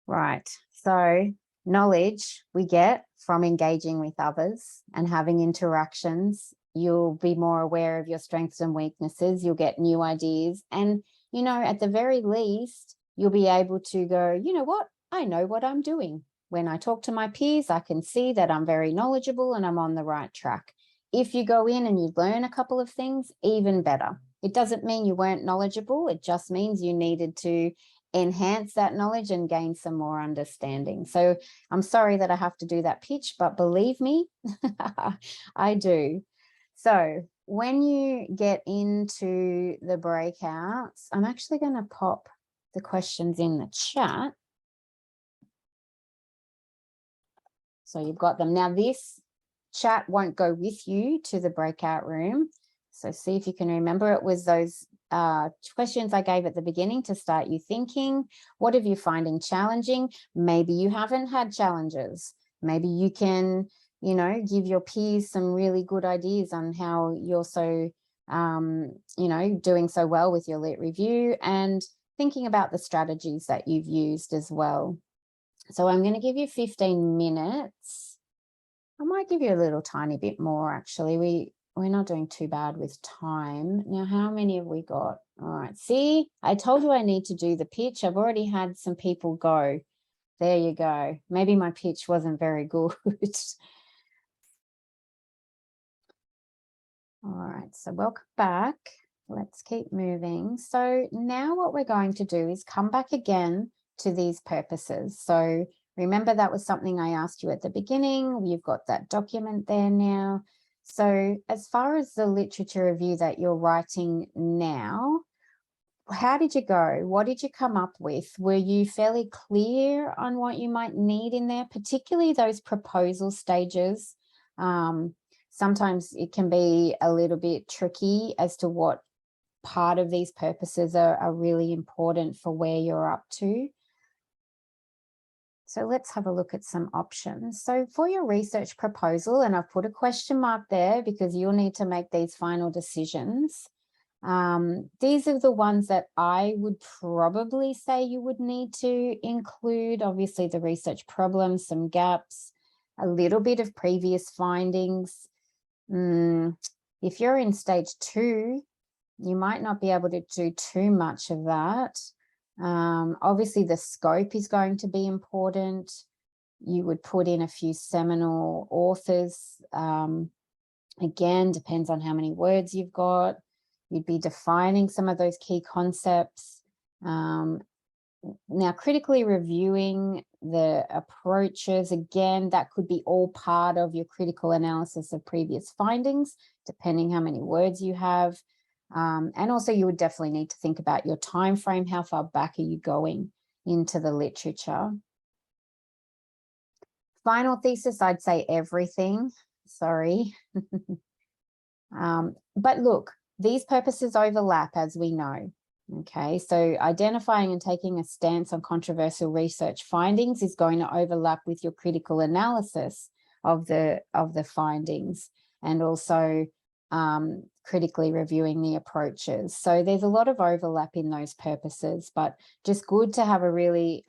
S1: Right, so knowledge we get from engaging with others and having interactions. You'll be more aware of your strengths and weaknesses. You'll get new ideas. And, you know, at the very least, you'll be able to go, you know what, I know what I'm doing. When I talk to my peers, I can see that I'm very knowledgeable and I'm on the right track. If you go in and you learn a couple of things, even better. It doesn't mean you weren't knowledgeable. It just means you needed to enhance that knowledge and gain some more understanding. So I'm sorry that I have to do that pitch, but believe me, I do. So when you get into the breakouts, I'm actually going to pop the questions in the chat. So you've got them. Now this chat won't go with you to the breakout room. So see if you can remember. It was those questions I gave at the beginning to start you thinking. What are you finding challenging? Maybe you haven't had challenges. Maybe you can, you know, give your peers some really good ideas on how you're so, you know, doing so well with your lit review, and thinking about the strategies that you've used as well. So I'm going to give you 15 minutes. I might give you a little tiny bit more, actually. We're not doing too bad with time. Now, how many have we got? All right. See, I told you I need to do the pitch. I've already had some people go. There you go. Maybe my pitch wasn't very good. All right. So welcome back. Let's keep moving. So now what we're going to do is come back again to these purposes. So remember, that was something I asked you at the beginning. You've got that document there now. So as far as the literature review that you're writing now, how did you go? What did you come up with? Were you fairly clear on what you might need in there, particularly those proposal stages? Sometimes it can be a little bit tricky as to what part of these purposes are really important for where you're up to. So let's have a look at some options. So for your research proposal, and I've put a question mark there because you'll need to make these final decisions. These are the ones that I would probably say you would need to include. Obviously, the research problems, some gaps, a little bit of previous findings. If you're in stage 2, you might not be able to do too much of that. Obviously, the scope is going to be important. You would put in a few seminal authors. Again, depends on how many words you've got. You'd be defining some of those key concepts. Now, critically reviewing the approaches, again, that could be all part of your critical analysis of previous findings, depending how many words you have. And also you would definitely need to think about your time frame. How far back are you going into the literature? Final thesis, I'd say everything. Sorry. But look, these purposes overlap, as we know. Okay, so identifying and taking a stance on controversial research findings is going to overlap with your critical analysis of the findings, and also critically reviewing the approaches. So there's a lot of overlap in those purposes, but just good to have a really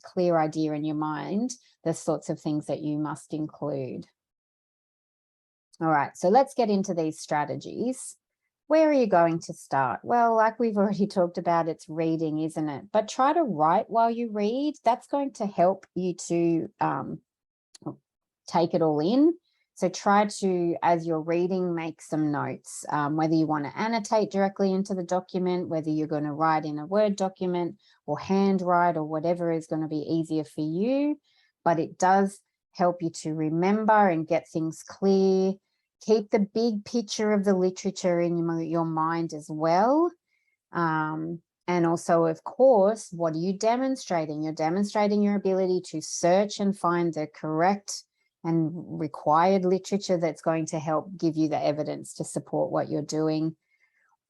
S1: clear idea in your mind, the sorts of things that you must include. All right, so let's get into these strategies. Where are you going to start? Well, like we've already talked about, it's reading, isn't it? But try to write while you read. That's going to help you to take it all in. So try to, as you're reading, make some notes, whether you want to annotate directly into the document, whether you're going to write in a Word document or handwrite or whatever is going to be easier for you. But it does help you to remember and get things clear. Keep the big picture of the literature in your mind as well. And also, of course, what are you demonstrating? You're demonstrating your ability to search and find the correct and required literature that's going to help give you the evidence to support what you're doing.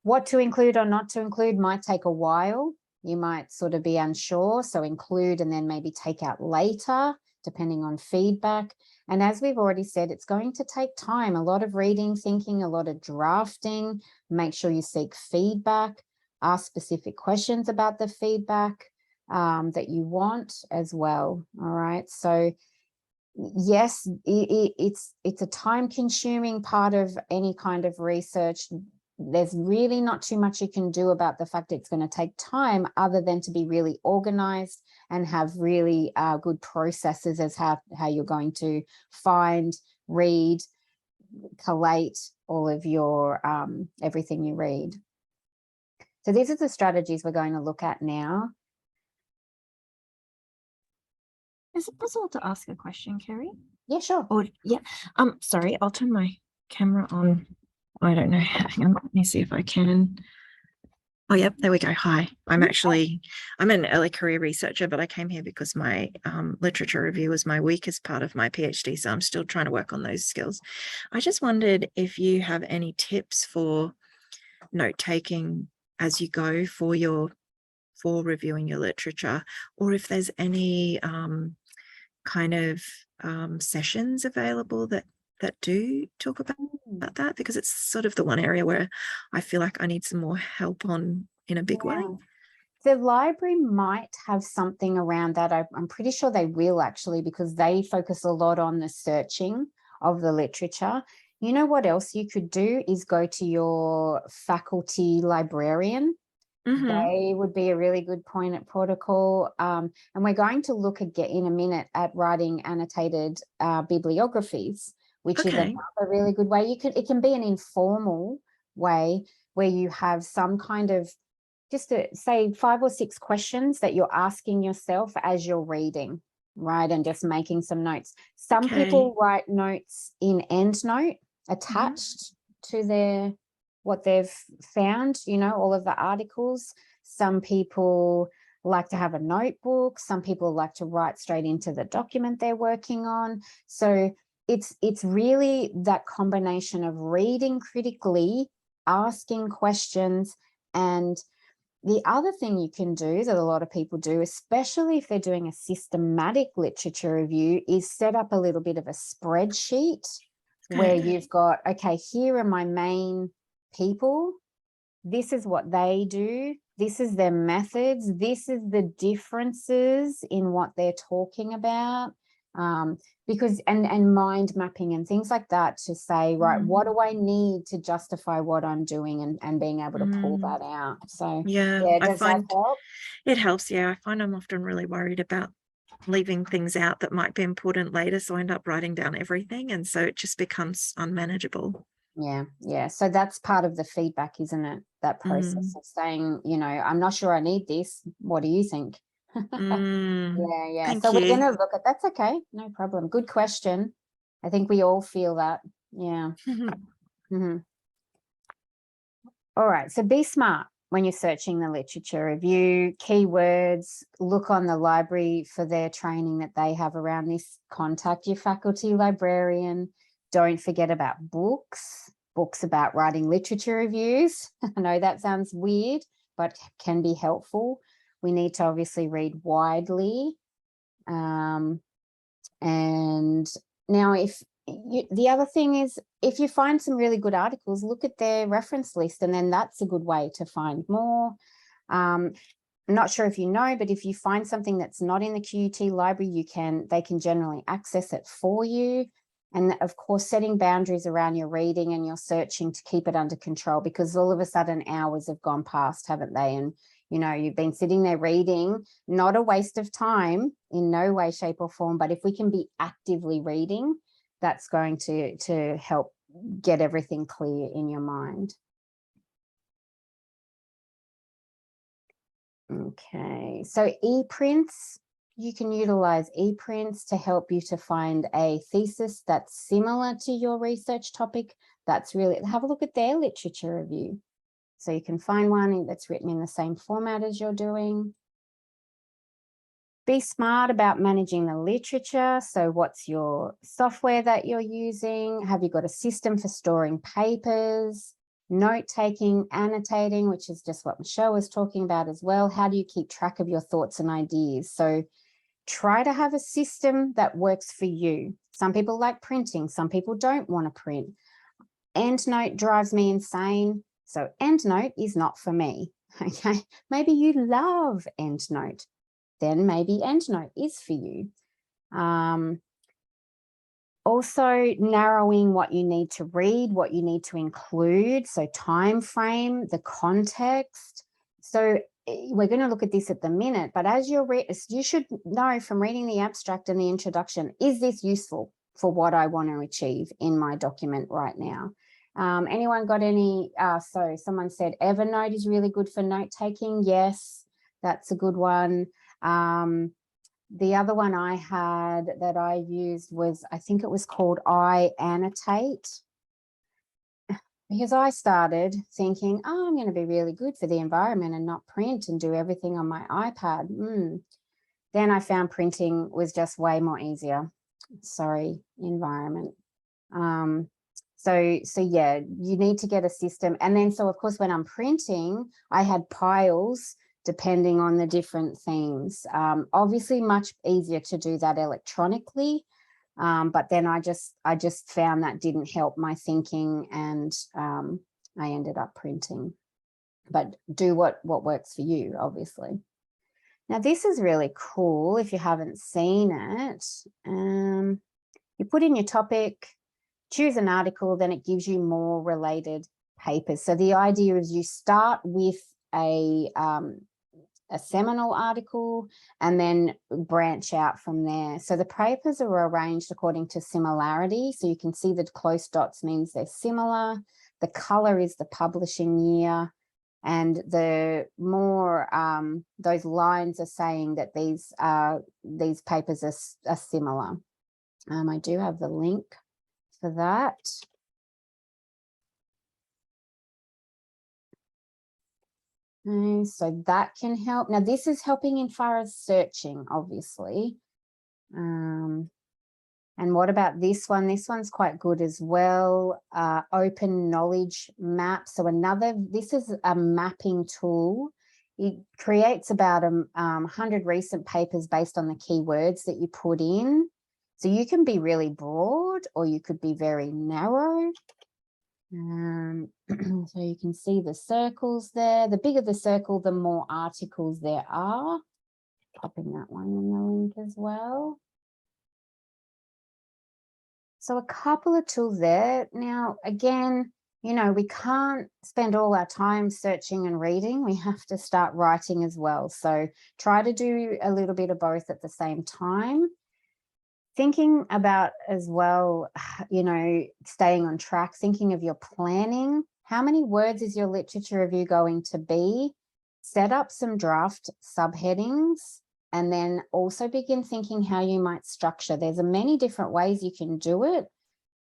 S1: What to include or not to include might take a while. You might sort of be unsure, so include and then maybe take out later, depending on feedback. And as we've already said, it's going to take time, a lot of reading, thinking, a lot of drafting. Make sure you seek feedback, ask specific questions about the feedback that you want as well. All right, so yes, it's a time-consuming part of any kind of research. There's really not too much you can do about the fact it's going to take time, other than to be really organized and have really good processes as how you're going to find, read, collate all of your everything you read. So these are the strategies we're going to look at now.
S2: Is it possible to ask a question, Kerry?
S1: Yeah, sure.
S2: Or yeah. Sorry, I'll turn my camera on. I don't know. Hang on, let me see if I can. Oh, yep, there we go. Hi, I'm an early career researcher, but I came here because my literature review was my weakest part of my PhD, so I'm still trying to work on those skills. I just wondered if you have any tips for note-taking as you go for reviewing your literature, or if there's any kind of sessions available that do talk about that, because it's sort of the one area where I feel like I need some more help on in a big way.
S1: The library might have something around that. I'm pretty sure they will, actually, because they focus a lot on the searching of the literature. You know what else you could do is go to your faculty librarian. They would be a really good point at protocol. And we're going to look again in a minute at writing annotated bibliographies, which is another really good way. It can be an informal way where you have some kind of, just to say 5 or 6 questions that you're asking yourself as you're reading, right? And just making some notes. Some people write notes in EndNote attached to their what they've found, you know, all of the articles. Some people like to have a notebook. Some people like to write straight into the document they're working on. So it's really that combination of reading critically, asking questions, and the other thing you can do that a lot of people do, especially if they're doing a systematic literature review, is set up a little bit of a spreadsheet where you've got, okay, here are my main people. This is what they do. This is their methods. This is the differences in what they're talking about. Because and mind mapping and things like that to say, right, what do I need to justify what I'm doing, and being able to pull that out. So
S2: yeah, I
S1: does that
S2: find
S1: help?
S2: it helps. Yeah, I find I'm often really worried about leaving things out that might be important later, so I end up writing down everything, and so it just becomes unmanageable.
S1: Yeah. So that's part of the feedback, isn't it? That process of saying, I'm not sure I need this. What do you think? Yeah.
S2: Thank
S1: So we're going
S2: you.
S1: to look at, that's okay. No problem. Good question. I think we all feel that. Yeah. All right. So be smart when you're searching the literature review, keywords, look on the library for their training that they have around this. Contact your faculty librarian. Don't forget about books about writing literature reviews. I know that sounds weird, but can be helpful. We need to obviously read widely. And now the other thing is, if you find some really good articles, look at their reference list, and then that's a good way to find more. I'm not sure if you know, but if you find something that's not in the QUT library, they can generally access it for you. And of course, setting boundaries around your reading and your searching to keep it under control, because all of a sudden hours have gone past, haven't they? And you've been sitting there reading, not a waste of time in no way, shape or form, but if we can be actively reading, that's going to help get everything clear in your mind. Okay, so ePrints, you can utilize ePrints to help you to find a thesis that's similar to your research topic. That's really, have a look at their literature review. So you can find one that's written in the same format as you're doing. Be smart about managing the literature. So what's your software that you're using? Have you got a system for storing papers? Note-taking, annotating, which is just what Michelle was talking about as well. How do you keep track of your thoughts and ideas? So try to have a system that works for you. Some people like printing. Some people don't want to print. EndNote drives me insane. So EndNote is not for me. Okay, maybe you love EndNote. Then maybe EndNote is for you. Also narrowing what you need to read, what you need to include. So time frame, the context. So we're going to look at this at the minute, but as you should know from reading the abstract and the introduction, is this useful for what I want to achieve in my document right now? Anyone got any? So someone said Evernote is really good for note taking. Yes, that's a good one. The other one I had that I used was, I think it was called iAnnotate, because I started thinking, oh, I'm going to be really good for the environment and not print and do everything on my iPad. Then I found printing was just way more easier. Sorry, environment. So yeah, you need to get a system. And then, so of course, when I'm printing, I had piles depending on the different themes. Obviously much easier to do that electronically. But then I just found that didn't help my thinking, and I ended up printing. But do what works for you, obviously. Now, this is really cool if you haven't seen it. You put in your topic, choose an article, then it gives you more related papers. So the idea is you start with a seminal article and then branch out from there. So the papers are arranged according to similarity. So you can see the close dots means they're similar. The color is the publishing year. And the more those lines are saying that these papers are similar. I do have the link for that. So that can help. Now, this is helping in far as searching, obviously. And what about this one? This one's quite good as well. Open knowledge map. So this is a mapping tool it creates about 100 recent papers based on the keywords that you put in. So you can be really broad or you could be very narrow. So you can see the circles there. The bigger the circle, the more articles there are. Popping that one in the link as well. So a couple of tools there. Now, again, you know, we can't spend all our time searching and reading. We have to start writing as well. So try to do a little bit of both at the same time. Thinking about as well, you know, staying on track, thinking of your planning. How many words is your literature review going to be? Set up some draft subheadings and then also begin thinking how you might structure. There's many different ways you can do it.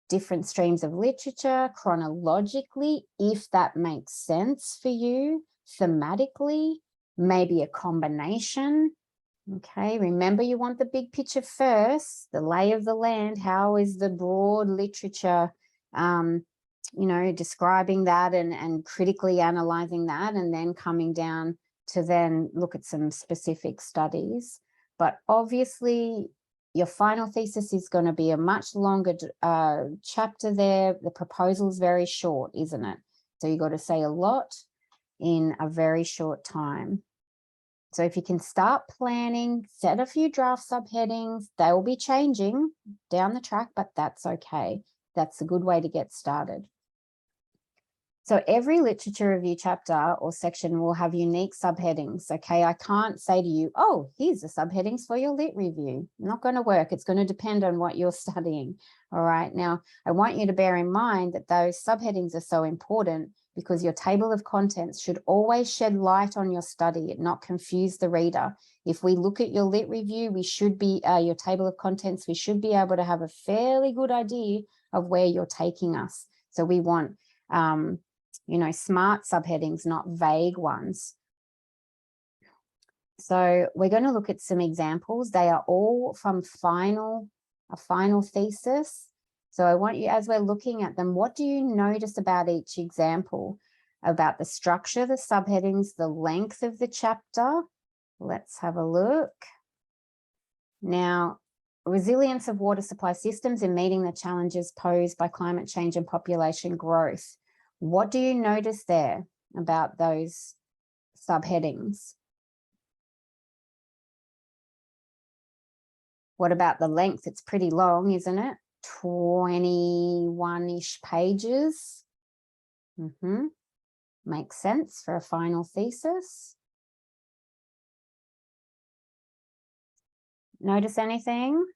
S1: Different streams of literature, chronologically, if that makes sense for you, thematically, maybe a combination. Okay, remember you want the big picture first, the lay of the land. How is the broad literature, you know, describing that and critically analyzing that, and then coming down to then look at some specific studies. But obviously, your final thesis is going to be a much longer chapter there. The proposal is very short, isn't it? So you've got to say a lot in a very short time. So if you can start planning, set a few draft subheadings, they will be changing down the track, but that's okay. That's a good way to get started. So every literature review chapter or section will have unique subheadings, okay? I can't say to you, oh, here's the subheadings for your lit review. Not going to work. It's going to depend on what you're studying, all right? Now, I want you to bear in mind that those subheadings are so important because your table of contents should always shed light on your study and not confuse the reader. If we look at your lit review, we should be, your table of contents, we should be able to have a fairly good idea of where you're taking us. So we want, you know, smart subheadings, not vague ones. So we're going to look at some examples. They are all from a final thesis. So I want you, as we're looking at them, what do you notice about each example? About the structure, the subheadings, the length of the chapter. Let's have a look. Now, resilience of water supply systems in meeting the challenges posed by climate change and population growth. What do you notice there about those subheadings? What about the length? It's pretty long, isn't it? 21-ish pages. Makes sense for a final thesis. Notice anything?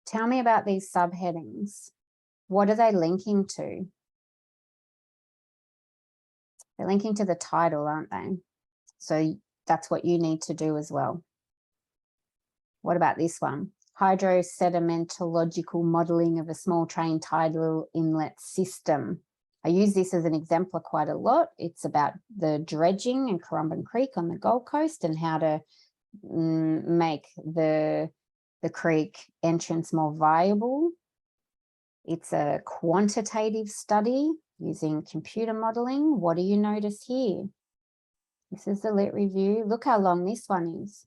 S1: Tell me about these subheadings. What are they linking to? They're linking to the title, aren't they? So that's what you need to do as well. What about this one? Hydrosedimentological modelling of a small train tidal inlet system. I use this as an exemplar quite a lot. It's about the dredging in Currumbin Creek on the Gold Coast and how to make the creek entrance more viable. It's a quantitative study using computer modelling. What do you notice here? This is the lit review. Look how long this one is.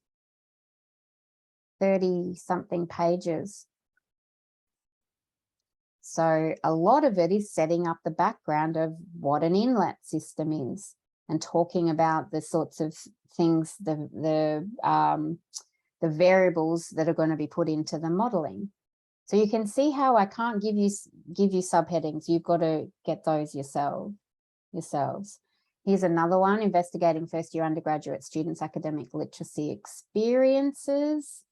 S1: 30-something pages. So a lot of it is setting up the background of what an inlet system is and talking about the sorts of things, the variables that are going to be put into the modelling. So you can see how I can't give you subheadings. You've got to get those yourselves. Here's another one, investigating first-year undergraduate students' academic literacy experiences.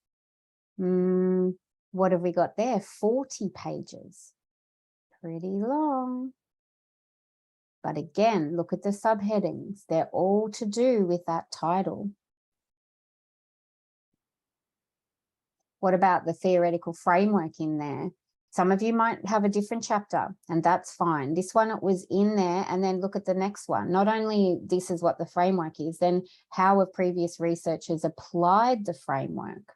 S1: What have we got there? 40 pages. Pretty long. But again, look at the subheadings. They're all to do with that title. What about the theoretical framework in there? Some of you might have a different chapter, and that's fine. This one, it was in there, and then look at the next one. Not only this is what the framework is, then how have previous researchers applied the framework?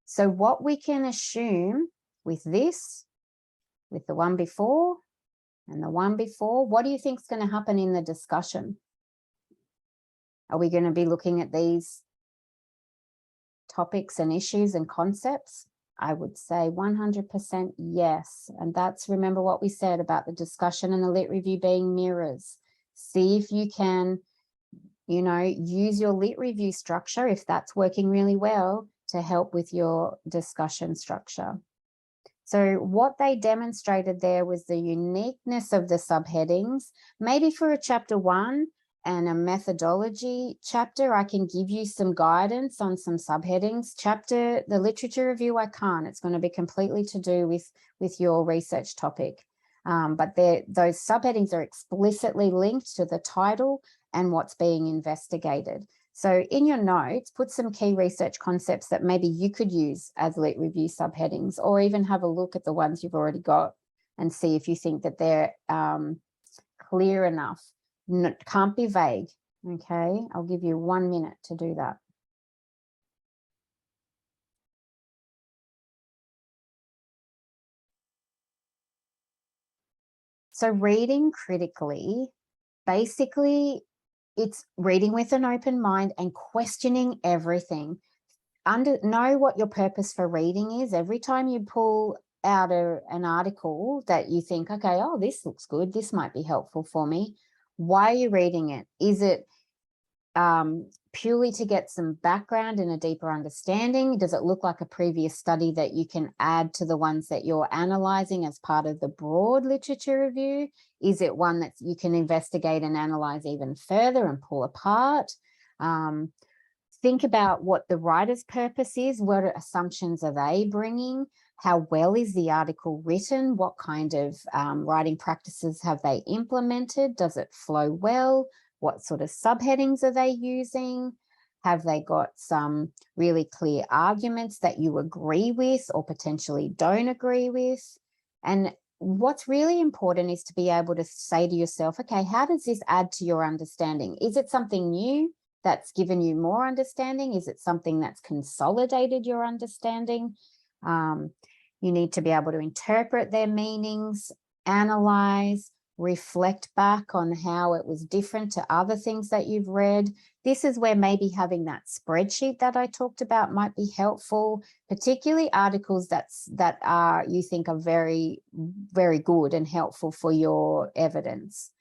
S1: So what we can assume with this, with the one before, and the one before? What do you think is going to happen in the discussion? Are we going to be looking at these topics and issues and concepts? I would say 100% yes. And that's, remember what we said about the discussion and the lit review being mirrors. See if you can, you know, use your lit review structure, if that's working really well, to help with your discussion structure. So what they demonstrated there was the uniqueness of the subheadings. Maybe for a chapter 1 and a methodology chapter, I can give you some guidance on some subheadings. The literature review, I can't. It's going to be completely to do with your research topic. But those subheadings are explicitly linked to the title and what's being investigated. So in your notes, put some key research concepts that maybe you could use as lit review subheadings, or even have a look at the ones you've already got and see if you think that they're clear enough. Can't be vague. Okay, I'll give you 1 minute to do that. So reading critically, basically, it's reading with an open mind and questioning everything. Know what your purpose for reading is. Every time you pull out an article that you think, okay, oh, this looks good, this might be helpful for me. Why are you reading it? Is it purely to get some background and a deeper understanding? Does it look like a previous study that you can add to the ones that you're analyzing as part of the broad literature review? Is it one that you can investigate and analyze even further and pull apart? Think about what the writer's purpose is. What assumptions are they bringing? How well is the article written? What kind of writing practices have they implemented? Does it flow well? What sort of subheadings are they using? Have they got some really clear arguments that you agree with or potentially don't agree with? And what's really important is to be able to say to yourself, okay, how does this add to your understanding? Is it something new that's given you more understanding? Is it something that's consolidated your understanding? You need to be able to interpret their meanings, analyze, reflect back on how it was different to other things that you've read. This is where maybe having that spreadsheet that I talked about might be helpful, particularly articles that you think are very, very good and helpful for your evidence.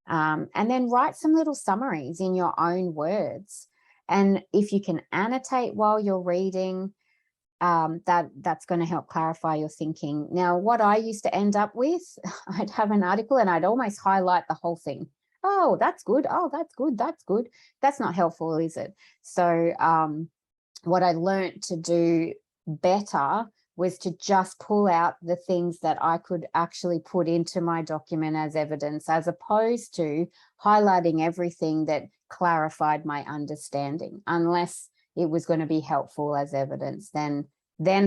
S1: And then write some little summaries in your own words. And if you can annotate while you're reading, that's going to help clarify your thinking. Now, what I used to end up with, I'd have an article and I'd almost highlight the whole thing. Oh, that's good. Oh, that's good. That's good. That's not helpful, is it? So what I learned to do better was to just pull out the things that I could actually put into my document as evidence, as opposed to highlighting everything that clarified my understanding. Unless it was going to be helpful as evidence, then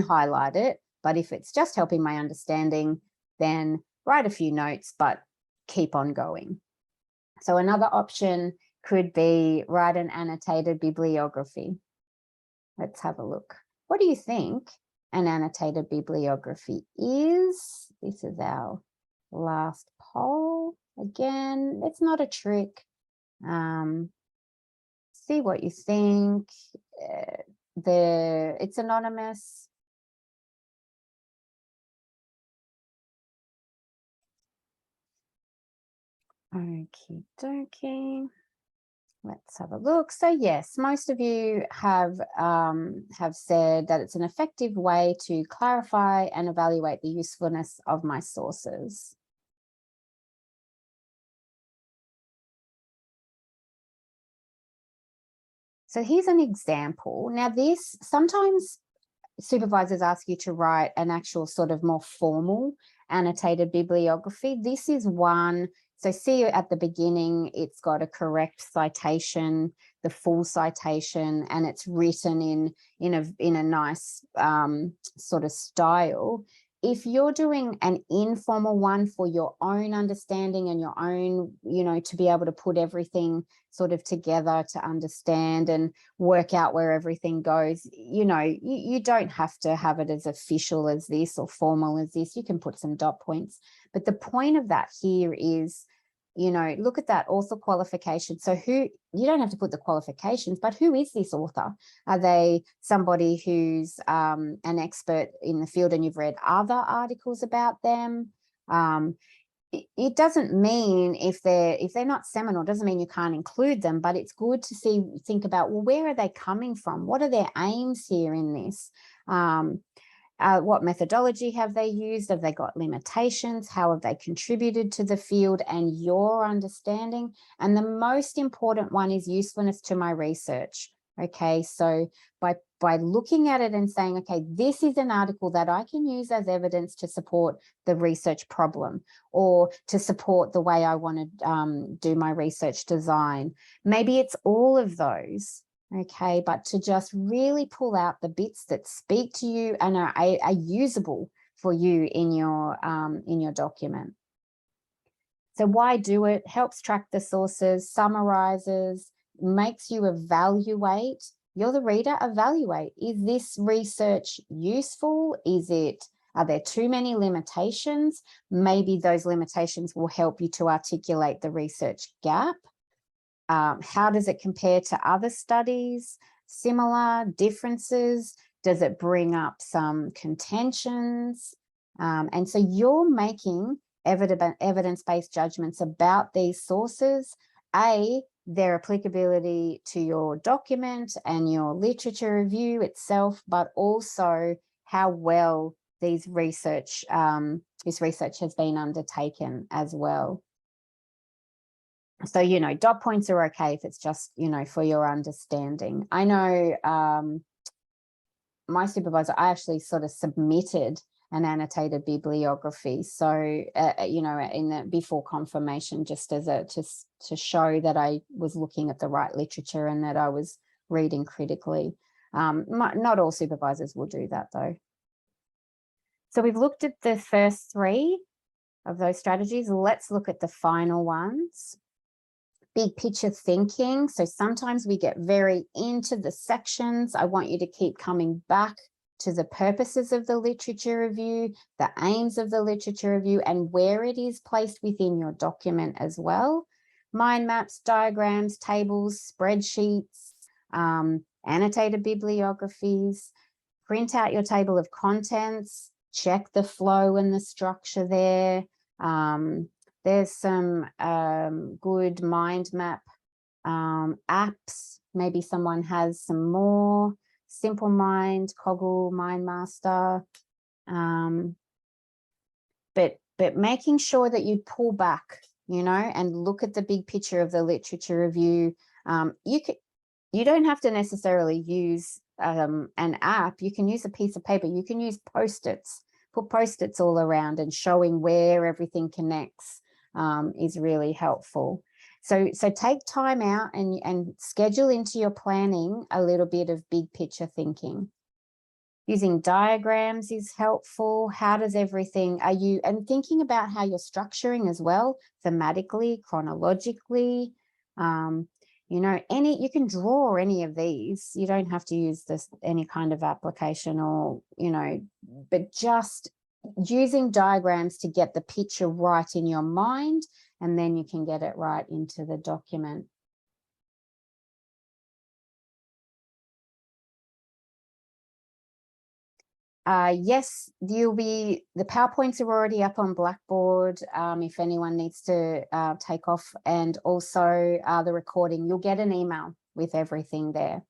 S1: highlight it. But if it's just helping my understanding, then write a few notes, but keep on going. So another option could be write an annotated bibliography. Let's have a look. What do you think an annotated bibliography is? This is our last poll. Again, it's not a trick. See what you think. It's anonymous. Okie dokie. Let's have a look. So yes, most of you have said that it's an effective way to clarify and evaluate the usefulness of my sources. So here's an example. Now this, sometimes supervisors ask you to write an actual sort of more formal annotated bibliography. This is one. So see at the beginning, it's got a correct citation, the full citation, and it's written in a nice sort of style. if you're doing an informal one for your own understanding and your own, you know, to be able to put everything sort of together to understand and work out where everything goes, you know, you don't have to have it as official as this or formal as this. You can put some dot points. But the point of that here is, you know, look at that author qualification. So who, you don't have to put the qualifications, but who is this author? Are they somebody who's an expert in the field and you've read other articles about them? It doesn't mean if they're not seminal, doesn't mean you can't include them, but it's good to think about, well, where are they coming from? What are their aims here in this? What methodology have they used? Have they got limitations? How have they contributed to the field and your understanding? And the most important one is usefulness to my research. Okay, so by looking at it and saying, okay, this is an article that I can use as evidence to support the research problem or to support the way I want to do my research design. Maybe it's all of those. Okay, but to just really pull out the bits that speak to you and are usable for you in your document. So why do it? Helps track the sources, summarizes, makes you evaluate. You're the reader, evaluate. Is this research useful? Are there too many limitations? Maybe those limitations will help you to articulate the research gap. How does it compare to other studies? Similar, differences? Does it bring up some contentions? And so you're making evidence-based judgments about these sources, their applicability to your document and your literature review itself, but also how well this research has been undertaken as well. So, you know, dot points are okay if it's just, you know, for your understanding. I know my supervisor, I actually sort of submitted an annotated bibliography. So, you know, before confirmation, just as to show that I was looking at the right literature and that I was reading critically. Not all supervisors will do that though. So we've looked at the first three of those strategies. Let's look at the final ones. Big picture thinking. So sometimes we get very into the sections. I want you to keep coming back to the purposes of the literature review, the aims of the literature review, and where it is placed within your document as well. Mind maps, diagrams, tables, spreadsheets, annotated bibliographies. Print out your table of contents, check the flow and the structure there. There's some good mind map apps. Maybe someone has some more. Simple Mind, Coggle, MindMaster. But making sure that you pull back, you know, and look at the big picture of the literature review. You don't have to necessarily use an app. You can use a piece of paper. You can use Post-its. Put Post-its all around, and showing where everything connects is really helpful. So take time out and schedule into your planning a little bit of big picture thinking. Using diagrams is helpful. How does everything, and thinking about how you're structuring as well, thematically, chronologically, you know, you can draw any of these. You don't have to use any kind of application or, you know, but just using diagrams to get the picture right in your mind, and then you can get it right into the document. Yes, the PowerPoints are already up on Blackboard if anyone needs to take off, and also the recording. You'll get an email with everything there.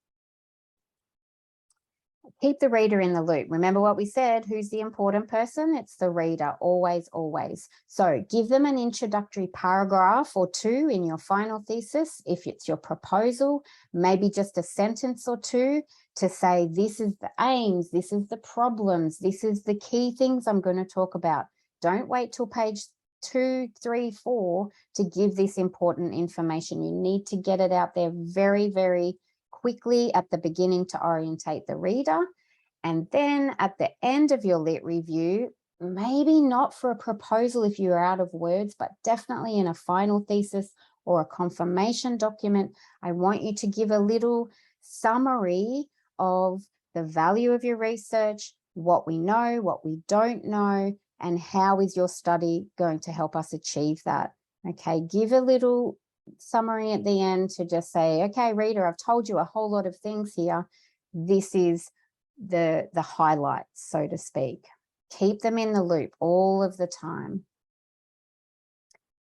S1: Keep the reader in the loop. Remember what we said, who's the important person? It's the reader, always, always. So give them an introductory paragraph or two in your final thesis. If it's your proposal, maybe just a sentence or two to say, this is the aims, this is the problems, this is the key things I'm going to talk about. Don't wait till page 2, 3, 4 to give this important information. You need to get it out there very, very quickly at the beginning to orientate the reader. And then at the end of your lit review, maybe not for a proposal if you're out of words, but definitely in a final thesis or a confirmation document, I want you to give a little summary of the value of your research, what we know, what we don't know, and how is your study going to help us achieve that. Okay, give a little summary at the end to just say, okay, reader, I've told you a whole lot of things here. This is the highlights, so to speak. Keep them in the loop all of the time.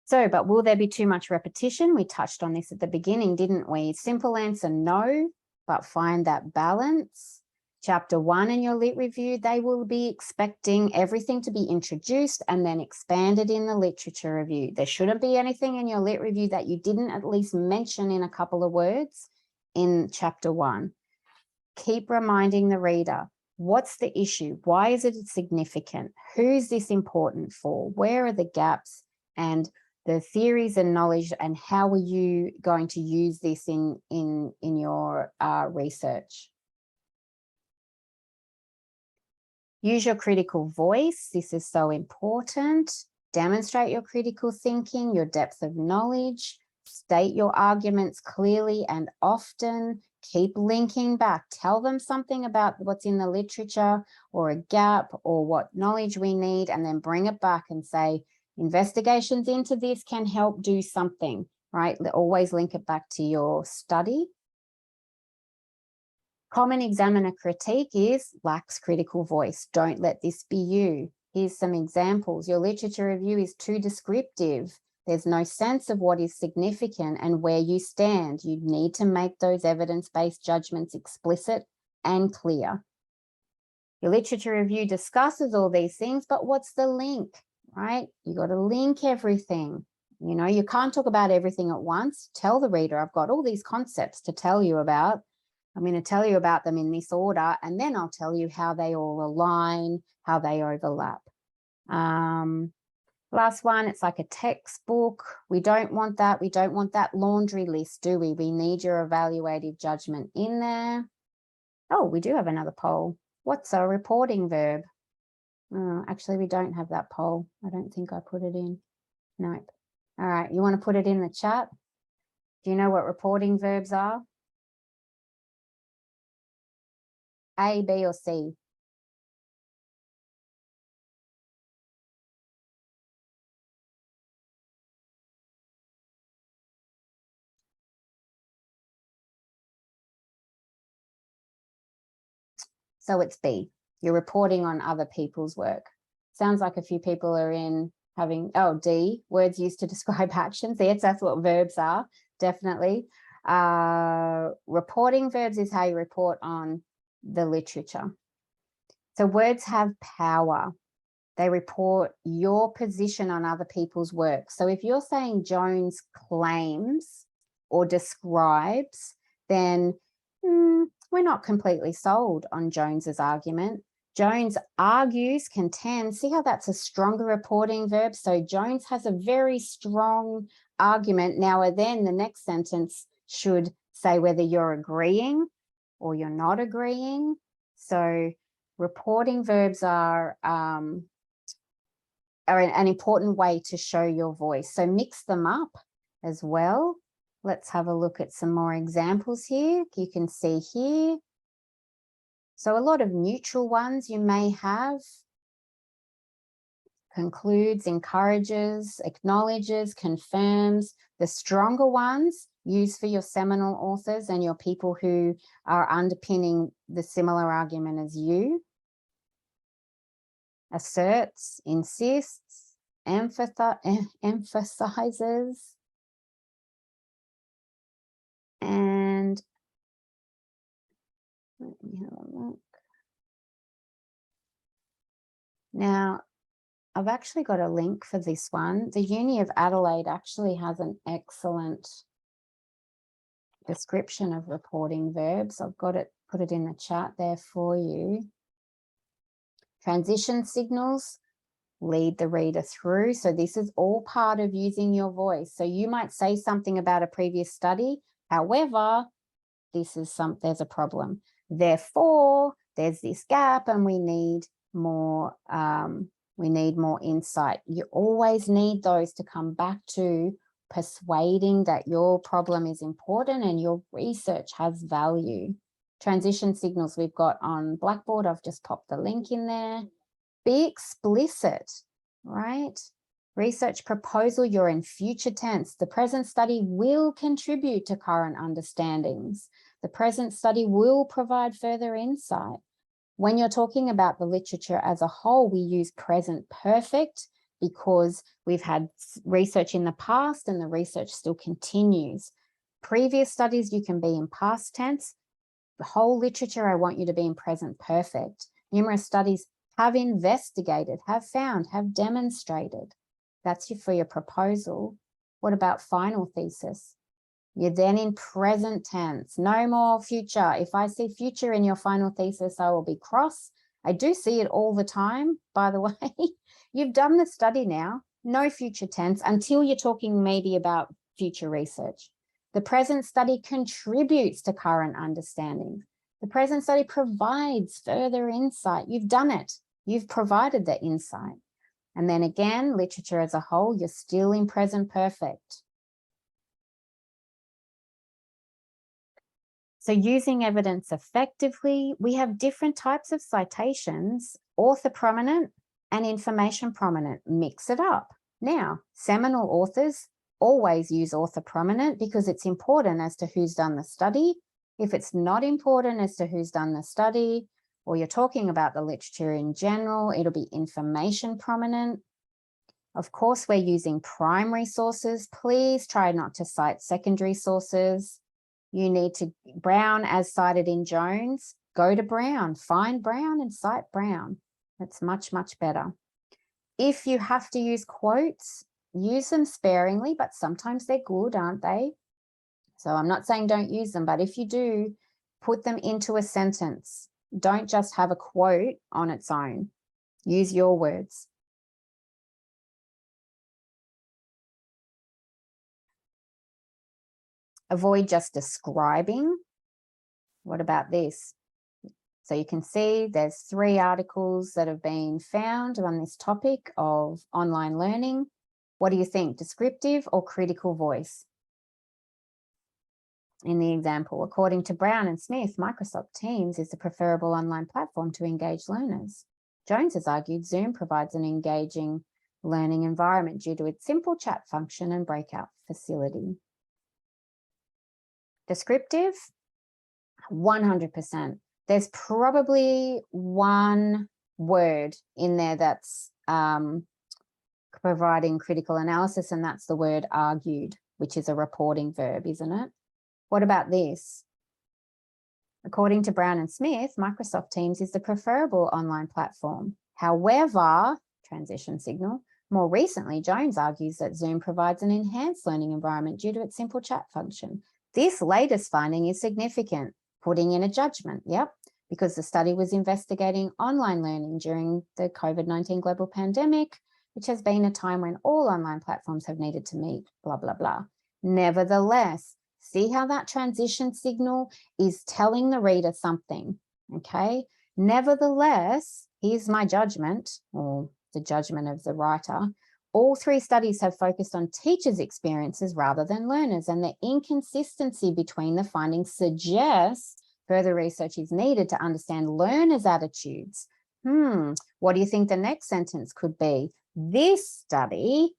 S1: So, but will there be too much repetition? We touched on this at the beginning, didn't we? Simple answer, no, but find that balance. Chapter 1 in your lit review, they will be expecting everything to be introduced and then expanded in the literature review. There shouldn't be anything in your lit review that you didn't at least mention in a couple of words in chapter 1. Keep reminding the reader, what's the issue? Why is it significant? Who's this important for? Where are the gaps? And the theories and knowledge, and how are you going to use this in your research? Use your critical voice. This is so important. Demonstrate your critical thinking, your depth of knowledge. State your arguments clearly and often. Keep linking back. Tell them something about what's in the literature or a gap or what knowledge we need, and then bring it back and say, investigations into this can help do something, right? Always link it back to your study. Common examiner critique is lacks critical voice. Don't let this be you. Here's some examples. Your literature review is too descriptive. There's no sense of what is significant and where you stand. You need to make those evidence-based judgments explicit and clear. Your literature review discusses all these things, but what's the link, right? You got to link everything. You know, you can't talk about everything at once. Tell the reader, I've got all these concepts to tell you about. I'm going to tell you about them in this order, and then I'll tell you how they all align, how they overlap. Last one, it's like a textbook. We don't want that. We don't want that laundry list, do we? We need your evaluative judgment in there. Oh, we do have another poll. What's a reporting verb? Actually, we don't have that poll. I don't think I put it in. Nope. All right, you want to put it in the chat? Do you know what reporting verbs are? A, B, or C? So it's B. You're reporting on other people's work. Sounds like a few people are in having, oh, D, words used to describe actions. Yes, that's what verbs are, definitely. Reporting verbs is how you report on the literature. So words have power. They report your position on other people's work. So if you're saying Jones claims or describes, then we're not completely sold on Jones's argument. Jones argues, contends. See how that's a stronger reporting verb? So Jones has a very strong argument. Now, then the next sentence should say whether you're agreeing or you're not agreeing. So reporting verbs are an important way to show your voice. So mix them up as well. Let's have a look at some more examples here. You can see here. So a lot of neutral ones you may have. Concludes, encourages, acknowledges, confirms. The stronger ones use for your seminal authors and your people who are underpinning the similar argument as you. Asserts, insists, emphasizes, and let me have a look. Now, I've actually got a link for this one. The Uni of Adelaide actually has an excellent description of reporting verbs. I've got it, put it in the chat there for you. Transition signals lead the reader through. So this is all part of using your voice. So you might say something about a previous study. However, there's a problem. Therefore, there's this gap and we need more We need more insight. You always need those to come back to persuading that your problem is important and your research has value. Transition signals we've got on Blackboard. I've just popped the link in there. Be explicit, right? Research proposal, you're in future tense. The present study will contribute to current understandings. The present study will provide further insight. When you're talking about the literature as a whole, we use present perfect because we've had research in the past and the research still continues. Previous studies, you can be in past tense. The whole literature, I want you to be in present perfect. Numerous studies have investigated, have found, have demonstrated. That's for your proposal. What about final thesis? You're then in present tense, no more future. If I see future in your final thesis, I will be cross. I do see it all the time, by the way. You've done the study now, no future tense until you're talking maybe about future research. The present study contributes to current understanding. The present study provides further insight. You've done it. You've provided the insight. And then again, literature as a whole, you're still in present perfect. So using evidence effectively, we have different types of citations, author prominent and information prominent. Mix it up. Now, seminal authors always use author prominent because it's important as to who's done the study. If it's not important as to who's done the study, or you're talking about the literature in general, it'll be information prominent. Of course, we're using primary sources. Please try not to cite secondary sources. You need to, Brown as cited in Jones, go to Brown, find Brown and cite Brown. That's much, much better. If you have to use quotes, use them sparingly, but sometimes they're good, aren't they? So I'm not saying don't use them, but if you do, put them into a sentence. Don't just have a quote on its own. Use your words. Avoid just describing. What about this? So you can see there's 3 articles that have been found on this topic of online learning. What do you think? Descriptive or critical voice? In the example, according to Brown and Smith, Microsoft Teams is the preferable online platform to engage learners. Jones has argued Zoom provides an engaging learning environment due to its simple chat function and breakout facility. Descriptive, 100%. There's probably one word in there that's providing critical analysis, and that's the word argued, which is a reporting verb, isn't it? What about this? According to Brown and Smith, Microsoft Teams is the preferable online platform. However, transition signal, more recently, Jones argues that Zoom provides an enhanced learning environment due to its simple chat function. This latest finding is significant, putting in a judgment, yep, because the study was investigating online learning during the COVID-19 global pandemic, which has been a time when all online platforms have needed to meet, blah, blah, blah. Nevertheless, see how that transition signal is telling the reader something, okay? Nevertheless, here's my judgment, or the judgment of the writer. All 3 studies have focused on teachers' experiences rather than learners, and the inconsistency between the findings suggests further research is needed to understand learners' attitudes. What do you think the next sentence could be? This study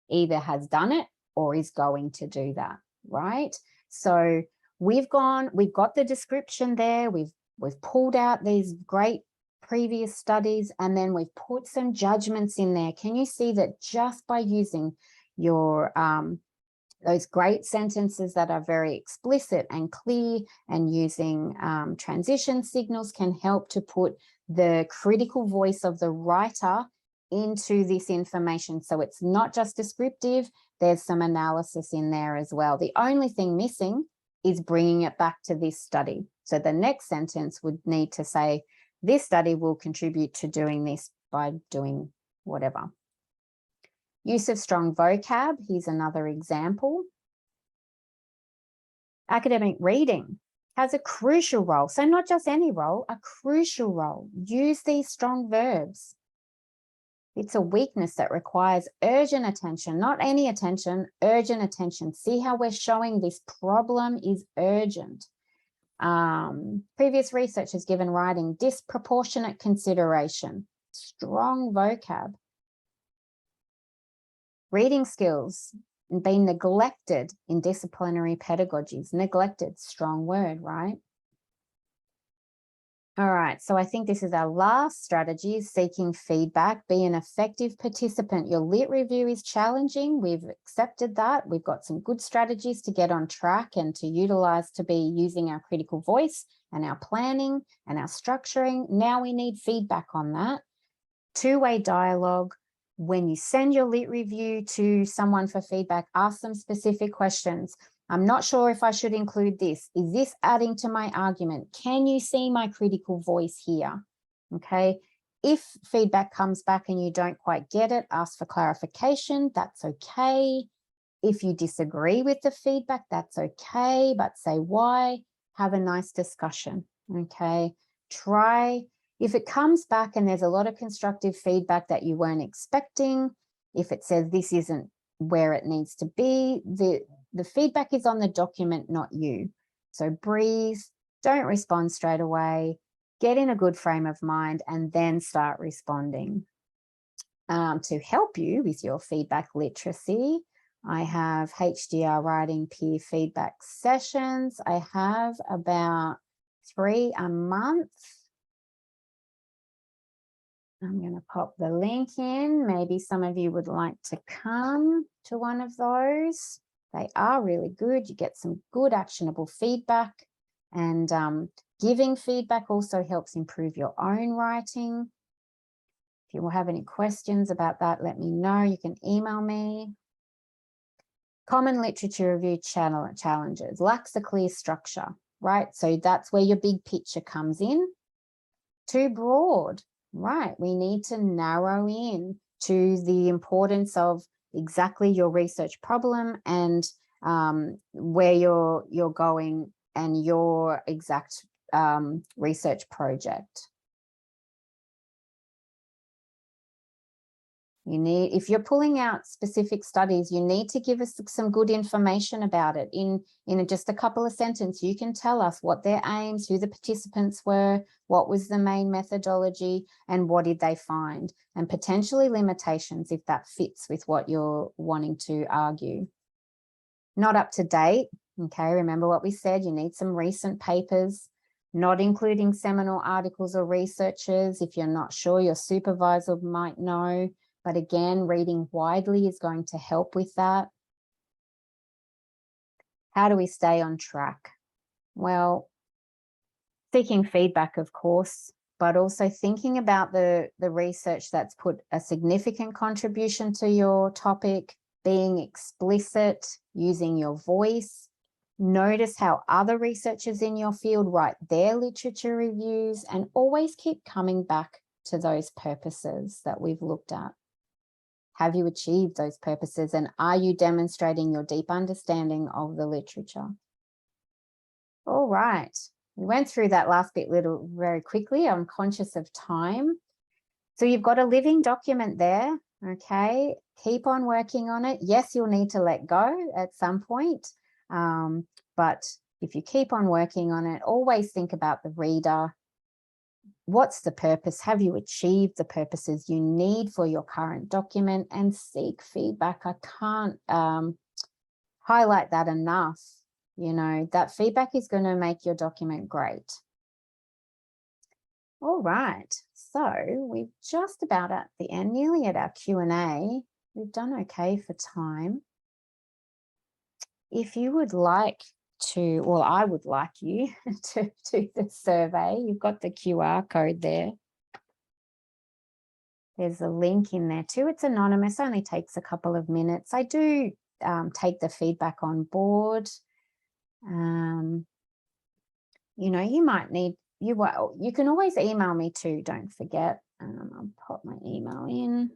S1: either has done it or is going to do that, right? So we've got the description there. We've pulled out these great previous studies, and then we've put some judgments in there. Can you see that just by using your those great sentences that are very explicit and clear, and using transition signals can help to put the critical voice of the writer into this information. So it's not just descriptive, there's some analysis in there as well. The only thing missing is bringing it back to this study. So the next sentence would need to say, this study will contribute to doing this by doing whatever. Use of strong vocab, here's another example. Academic reading has a crucial role. So not just any role, a crucial role. Use these strong verbs. It's a weakness that requires urgent attention, not any attention, urgent attention. See how we're showing this problem is urgent. Previous research has given writing disproportionate consideration, strong vocab. Reading skills being neglected in disciplinary pedagogies. Neglected, strong word, right? All right, so I think this is our last strategy, is seeking feedback. Be an effective participant. Your lit review is challenging. We've accepted that. We've got some good strategies to get on track and to utilize, to be using our critical voice and our planning and our structuring. Now we need feedback on that. Two-way dialogue. When you send your lit review to someone for feedback, ask them specific questions. I'm not sure if I should include this. Is this adding to my argument? Can you see my critical voice here? Okay. If feedback comes back and you don't quite get it, ask for clarification. That's okay. If you disagree with the feedback, that's okay, but say why. Have a nice discussion. Okay. Try, if it comes back and there's a lot of constructive feedback that you weren't expecting, if it says this isn't where it needs to be, the feedback is on the document, not you. So breathe, don't respond straight away, get in a good frame of mind, and then start responding. To help you with your feedback literacy, I have HDR writing peer feedback sessions. I have about 3 a month. I'm going to pop the link in. Maybe some of you would like to come to one of those. They are really good. You get some good actionable feedback, and giving feedback also helps improve your own writing. If you will have any questions about that, let me know. You can email me. Common literature review challenges. Lacks a clear structure, right? So that's where your big picture comes in. Too broad, right? We need to narrow in to the importance of exactly your research problem and where you're going and your exact research project. You need, if you're pulling out specific studies, you need to give us some good information about it. In just a couple of sentences, you can tell us what their aims, who the participants were, what was the main methodology, and what did they find, and potentially limitations if that fits with what you're wanting to argue. Not up to date. Okay, remember what we said, you need some recent papers, not including seminal articles or researchers. If you're not sure, your supervisor might know. But again, reading widely is going to help with that. How do we stay on track? Well, seeking feedback, of course, but also thinking about the research that's put a significant contribution to your topic, being explicit, using your voice. Notice how other researchers in your field write their literature reviews, and always keep coming back to those purposes that we've looked at. Have you achieved those purposes, and are you demonstrating your deep understanding of the literature? All right, we went through that last bit very quickly. I'm conscious of time. So you've got a living document there, okay? Keep on working on it. Yes, you'll need to let go at some point, but if you keep on working on it, always think about the reader. What's the purpose? Have you achieved the purposes you need for your current document? And seek feedback. I can't highlight that enough. You know, that feedback is going to make your document great. All right, so we're just about at the end, nearly at our Q&A. We've done okay for time. If you would like to, well, I would like you to do the survey. You've got the QR code there. There's a link in there too. It's anonymous, only takes a couple of minutes. I do take the feedback on board. You know, you might need, you can always email me too, don't forget. I'll pop my email in.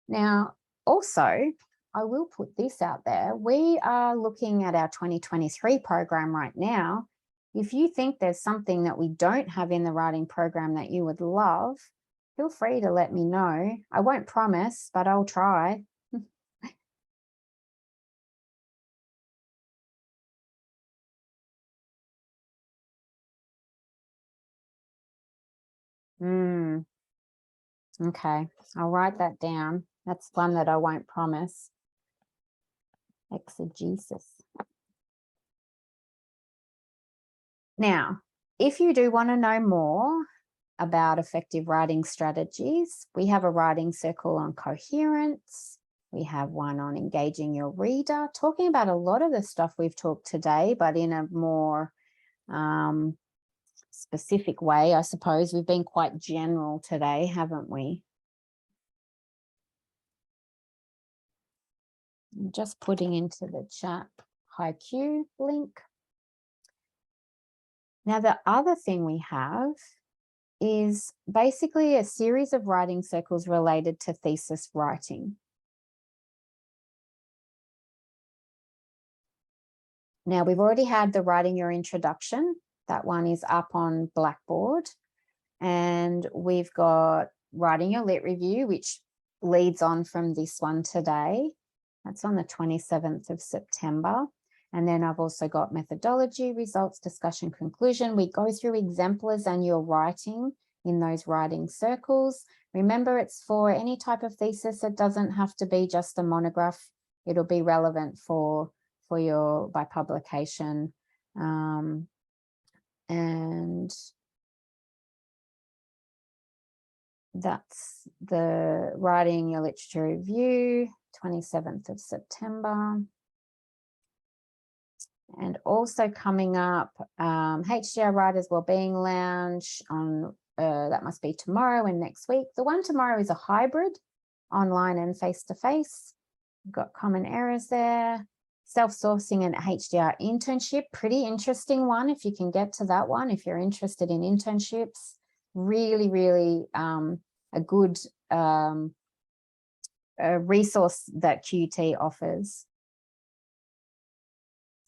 S1: Now, also, I will put this out there. We are looking at our 2023 program right now, If you think there's something that we don't have in the writing program that you would love, feel free to let me know. I won't promise, but I'll try. Okay, I'll write that down. That's one that I won't promise. Exegesis. Now, if you do want to know more about effective writing strategies, we have a writing circle on coherence. We have one on engaging your reader, talking about a lot of the stuff we've talked today, but in a more specific way, I suppose. We've been quite general today, haven't we? I'm just putting into the chat HiQ link. Now, the other thing we have is basically a series of writing circles related to thesis writing. Now, we've already had the writing your introduction. That one is up on Blackboard. And we've got writing your lit review, which leads on from this one today. That's on the 27th of September. And then I've also got methodology, results, discussion, conclusion. We go through exemplars and your writing in those writing circles. Remember, it's for any type of thesis. It doesn't have to be just a monograph. It'll be relevant for your by publication. And that's the writing your literature review, 27th of September. And also coming up, HDR Writers Wellbeing Lounge on, that must be tomorrow and next week. The one tomorrow is a hybrid, online and face-to-face. We've got common errors there. Self-sourcing and HDR internship, pretty interesting one if you can get to that one, if you're interested in internships. Really, really a good resource that QT offers.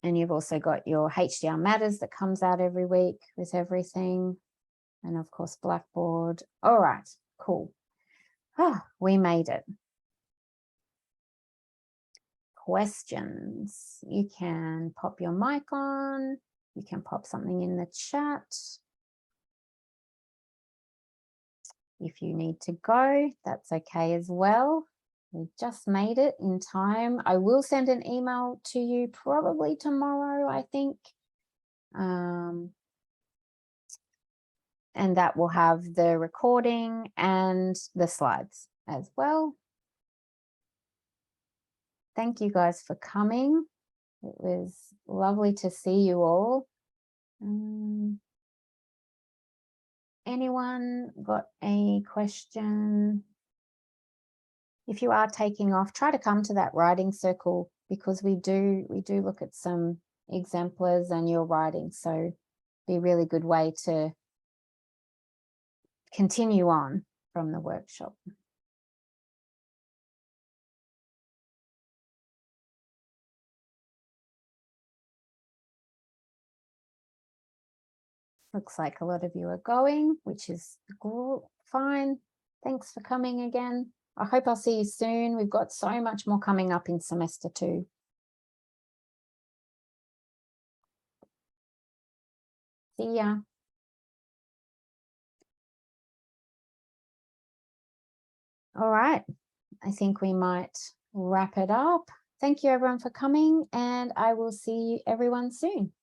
S1: And you've also got your HDR Matters that comes out every week with everything. And of course, Blackboard. All right, cool. Oh, we made it. Questions. You can pop your mic on. You can pop something in the chat. If you need to go, that's okay as well. We just made it in time. I will send an email to you probably tomorrow, I think. And that will have the recording and the slides as well. Thank you guys for coming. It was lovely to see you all. Anyone got a question? If you are taking off, try to come to that writing circle, because we do look at some exemplars and your writing. So be a really good way to continue on from the workshop. Looks like a lot of you are going, which is fine. Thanks for coming again. I hope I'll see you soon. We've got so much more coming up in semester 2. See ya. All right, I think we might wrap it up. Thank you everyone for coming, and I will see everyone soon.